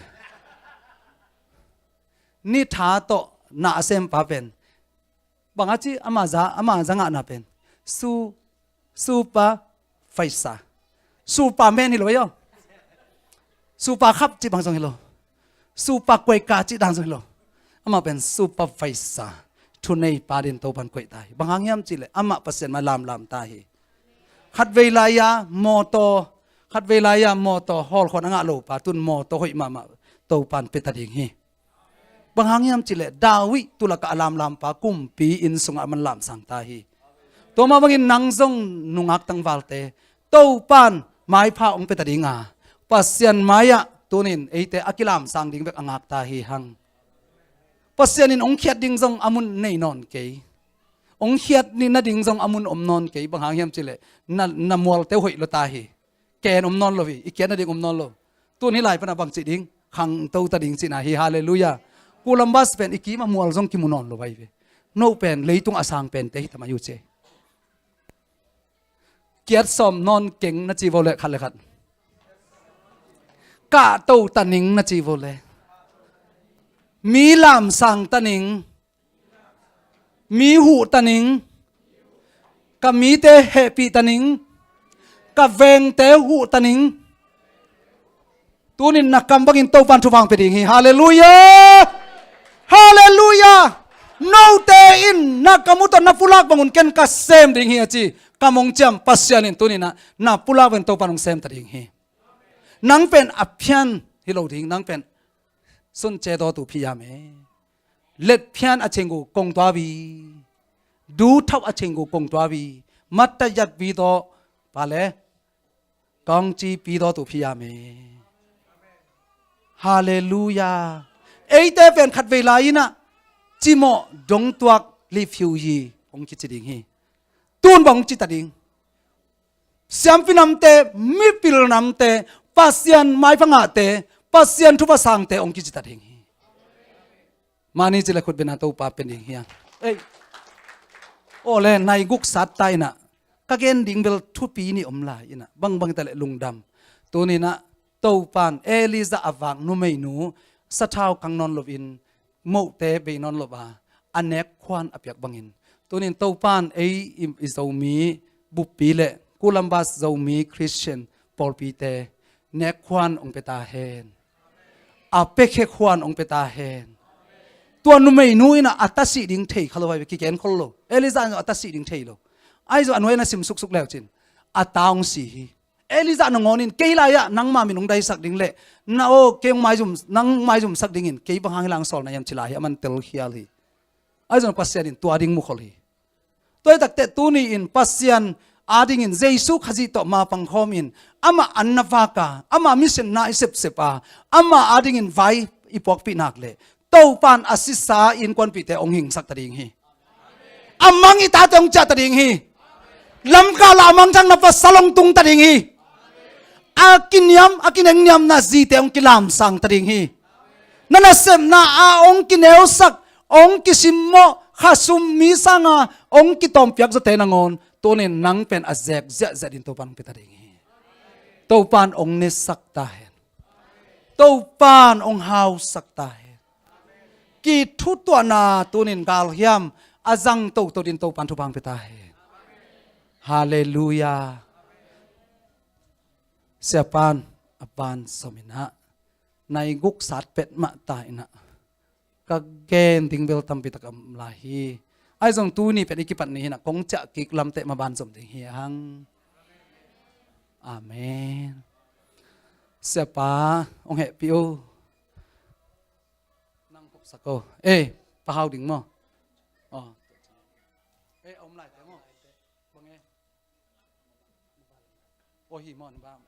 นี่ท้าโตน่าเซมปาเป็นบางอาจีอามาจังอ่ะน่าเป็นซูปาไฟซ่าซูปาแมนฮิโลยอซูปาขับจีบางจังฮิโลซูปากวยกาจีดังจังฮิโลอามาเป็นซูปาไฟซ่าทุนในปาดินโตบันกวยตายบางครั้งยามจีเลยอามาเปอร์เซ็นต์มาลามตายขัดเวลายาโมโตขัดเวลายาโมโตฮอลคนอ่างโลปาตุนโมโตหอยมาโตปันเปตาดิงฮีบางครั้งยามจิเลดาวิตุลกะลามปากุมปีอินสงอามันลามสังตาฮีตัวมาบางอินนังซงนุงักตังวัลเตโตปันไม้พาองเปตดิงาปัสยันไม้อะตัวนินเอเตอกิลามสังดิงเบกอังอักตาฮีหังปัสยันินองเขียดดิงซงอามุนเนนอนเกยองเขียดนี่นาดิงซงอามุนอมนอนเกยบางครั้งยามจิเลนามัวเตหอยลตาฮีแกนอมนอนโลวิอีแกนนาดิงอมนอนโลตัวนี้หลายปนะบางจิดิงขังโตตาดิงสินาฮีฮาเลลูยากูลัมบัสเป็นอีกีมามัวลงกิมุนอนโลไปโนเป็นเลยตุงอาสังเป็นเตหิตมาอยู่เจ เกียรติสมนอนเก่งนะจีโวเลขัดเลยขัดกะโตตันิงนะจีโวเลมีลามสังตันิงมีหูตันิงกับมีเตเฮปีตันิงกับเวงเตหูตันิงตัวนี้นักกำบังอินโตฟันทุฟังไปดิ่งฮีฮาเลลูยาฮาเลลูยาโนเตอินนักกำมุตนับพุลักบังอุนเกนกัสเซมดิ่งฮีจีกำมงจำปัสยานินตัวนี้นะนับพุลักเป็นโตฟันอุนเซมตัดดิ่งฮีนังเป็นอภิยันฮิโลดิ่งนังเป็นสุนเจโตตุพิยามเล็ดพิยันอเชงกูกงตัวบีดูทับอเชงกูกงตัวบีมัตตยัดบีโตปาเลกองจีบีโตตุพิยามฮาเลลูยาเอเตเป็นขัดเวลาอินะจิโมดงตัวลิฟิวยีองคิดจิดิงฮีตูนบังจิตดิงเสียมฟินำเตมิปิลนำเตปัสยันไม้ฟังอาเตปัสยันทุบสังเตองคิดจิตดิงฮีมานี่จิเลขุดเป็นอาตูปาเป็นดิงฮีเอ้ยโอเลนายกุกสัตไตนะกะเกนดิงเบลทุปีนี่อมลายนะบังแต่ละลุงดำตัวนี้นะโตปานเอลิซาอวังนุไม่หนูสะเท้ากังนอนลบอินโมเตเบนอนลบอาอันเนกควานอภิยกบังอินตัวนี้โตปานเออิซามีบุปปีเลกุลัมบัสซามีคริสเตียนปอลปีเตเนกควานองเปตาเฮนอาเปเคควานองเปตาเฮนตัวนุไม่หนูนะอัตสิดิงเทยขลุ่ยไปกิเกนขลุ่ยเอลิซาอัตสิดิงเทยโลไอ้ส่วนอันเวนัสิมสุกแล้วจินอัตตาองสีเอลิซานงอนินเกลายะนังมามินงได้สักดิ่งเละนาโอเกงไม้จุ่มนังไม้จุ่มสักดิ่งอินเกยบังหังลังสอลนายันชิลาฮิมันเตลฮิอาลีไอ้ส่วนปัสยานินตัวดิ่งมุขลีตัวตักเตตัวนี้อินปัสยันอาดิ่งอินเจสุขจิตต่อมาปังคอมินอามาอันนฟากาอามามิเซนนาอิเซปเซปาอามาอาดิ่งอินไวอีปอกปีนักเละโตปานอาศิสาอินควันปีเตองหิงสักตดิ่งฮีอามังอิตาตองจัตตดิ่งฮีลำกาลามังจังนับสลงตุงตดิ่งฮีอากินยำอากินเองยำนาจีเตองกิลามสังตดิ่งฮีนั่นเสมนาอาองกินเอวสักองกิสิมโมข้าซุมมีสังอาองกิตอมเปียกจะเตนังอนตัวนี้นังเป็นอาเจกเจจะดินตัวปันเปตดิ่งฮีตัวปันองเนสักตาเห็นตัวปันองฮาวสักตาเห็นกีทุตัวนาตัวนี้กาลยำอาจังตัวดินตัวปันทุบังเปตาเห็นฮาเลลูยาเสียปานอปานสมินะในกุกสัตเป็ดมาตายนะก็เกณฑ์ทิ้งเบลตัมปิตกรรมลาฮีไอ้ทรงตู้นี่เป็นอิกิปันนี้นะคงจะกิกลำเตะมาบานสมถึงเฮียงอาเมนเสียปาองเหปิโอนั่งกุกสักโกปะฮาวดิ่งมั้งอ๋ออมไหลแต่มั้งบังเอโอหิมอนบ้าง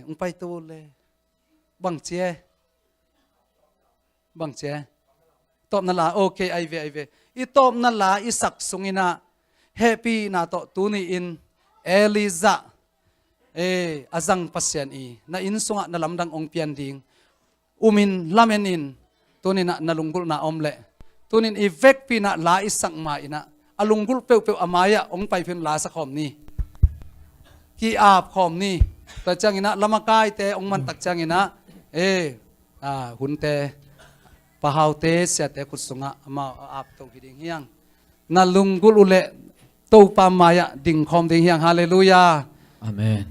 อุ้งไปตัวเลยบังเจตบนั่นละโอเคไอเวอีตบนั่นละอีสักสุงินะแฮปปี้นาโตตูนี่อินเอลิซาอาจังปัสยันอีนาอินสุงะนาลำดังองเปียนดิงอุมินลาเมนินตัวนี้นาลุงกุลนาอมเละตัวนี้อีเวกปีนาลาอีสังมาอินะอลุงกุลเปียวอามายะองไปเพียงลาสักคอมนี่กีอาบคอมนี่แต่จังอินะละมากายเตองมันตักจังอินะหุ่นเตปะฮาวเตเสียเตกุศงะมาอาบตัวหิดิงเฮียงนาลุงกุลุเลตัวปามายะดิ่งคอมดิ่งเฮียงฮาเลลูยาอาเมน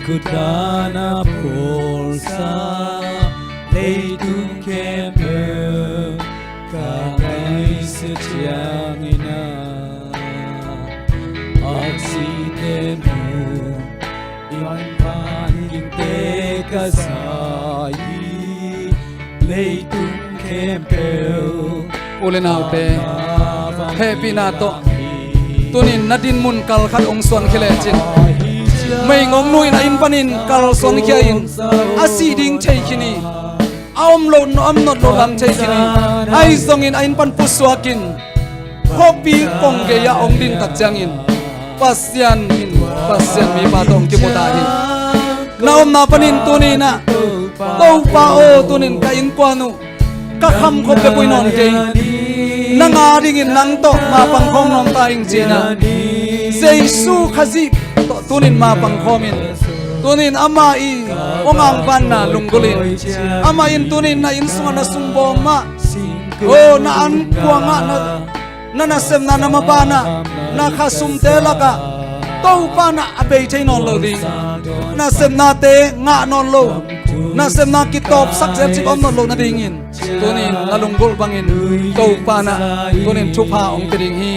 Kudana pulsa, hey duke ule nào te happy na to tunin nadin mun kal khat ong son khile chin mei ngong nui na in panin kal son khia in asi ding thei khini aom lo no am not lo lam thei khini ai zong in ain pan puswakin hopi kong ge ya ong din tak chang in pasyan mi pa tong ki muta hi naom na panin tunina to pa o tunin ka in kwanu ka kham ko pe puinon ke nanga ding in nang to ma pang khom nom ta ing china jesu khazi to tunin ma pang khomin tunin ama i ongang pan na lungulin ama in tunin na in sunga na sumbom ma o na an kwanga na na sem na na mabana na khasum te laka to pa na abei thai non lo ding na sem na te nga non lo na sem na kitop sak sem chip om non lo na ding in tunin na lunggol bangin to pa na tunin thupa ong peding hi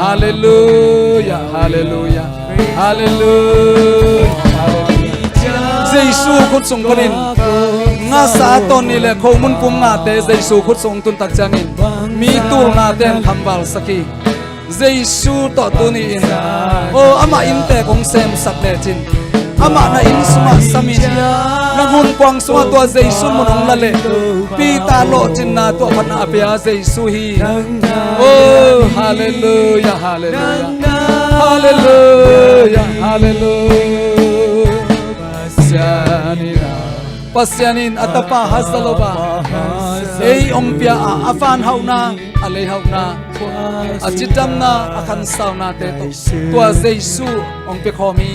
hallelujah hallelujah hallelujah Giêsu khut sung panin nga sa ton ni le kho mun pum nga te Giêsu khut sung tun tak changin mi tur nga ten khambal saki Giêsu to tu ni in o ama in te kong sem sak le chin ama na in suma samin na hun kwang suma to Giêsu munong la le pi ta lo chin na to phat na apia Giêsu hi oh hallelujah hallelujah hallelujah hallelujah pasyanin atapa hasaloba ei ompia afan hauna alei hauna achitam na akhan sauna te to tua Jesu ongpe khomi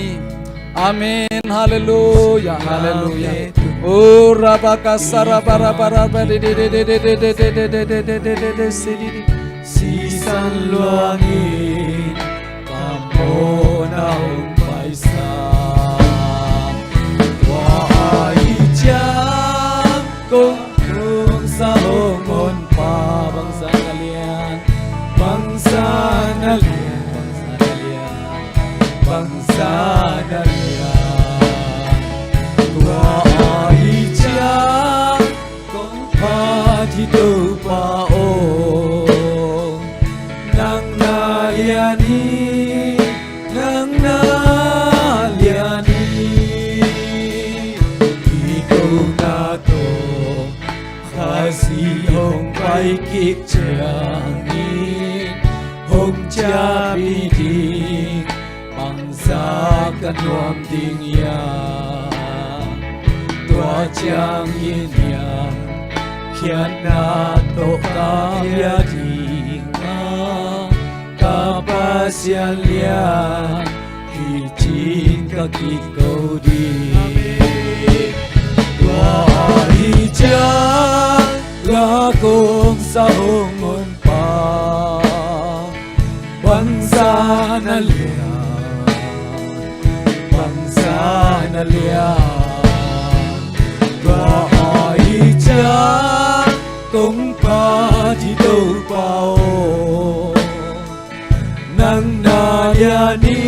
amen hallelujah hallelujah o rabaka sarabara bara de si san luangin pamona paisa kung sa hongon pa bangsa Lian bangsa tua hija kung pa thi tu pa o nang na liani nang na liani si hong bay kik chang in hong cha bi ding bằng sa kan nuam ding ya tua chang yin yang khian na to ka ya ding ka pa sian lia ki chin ka ki ko di tua hi cha la kong sa hongon pa bangsa na lia ba ai cha kong pa thi đâu bao nang na ya ni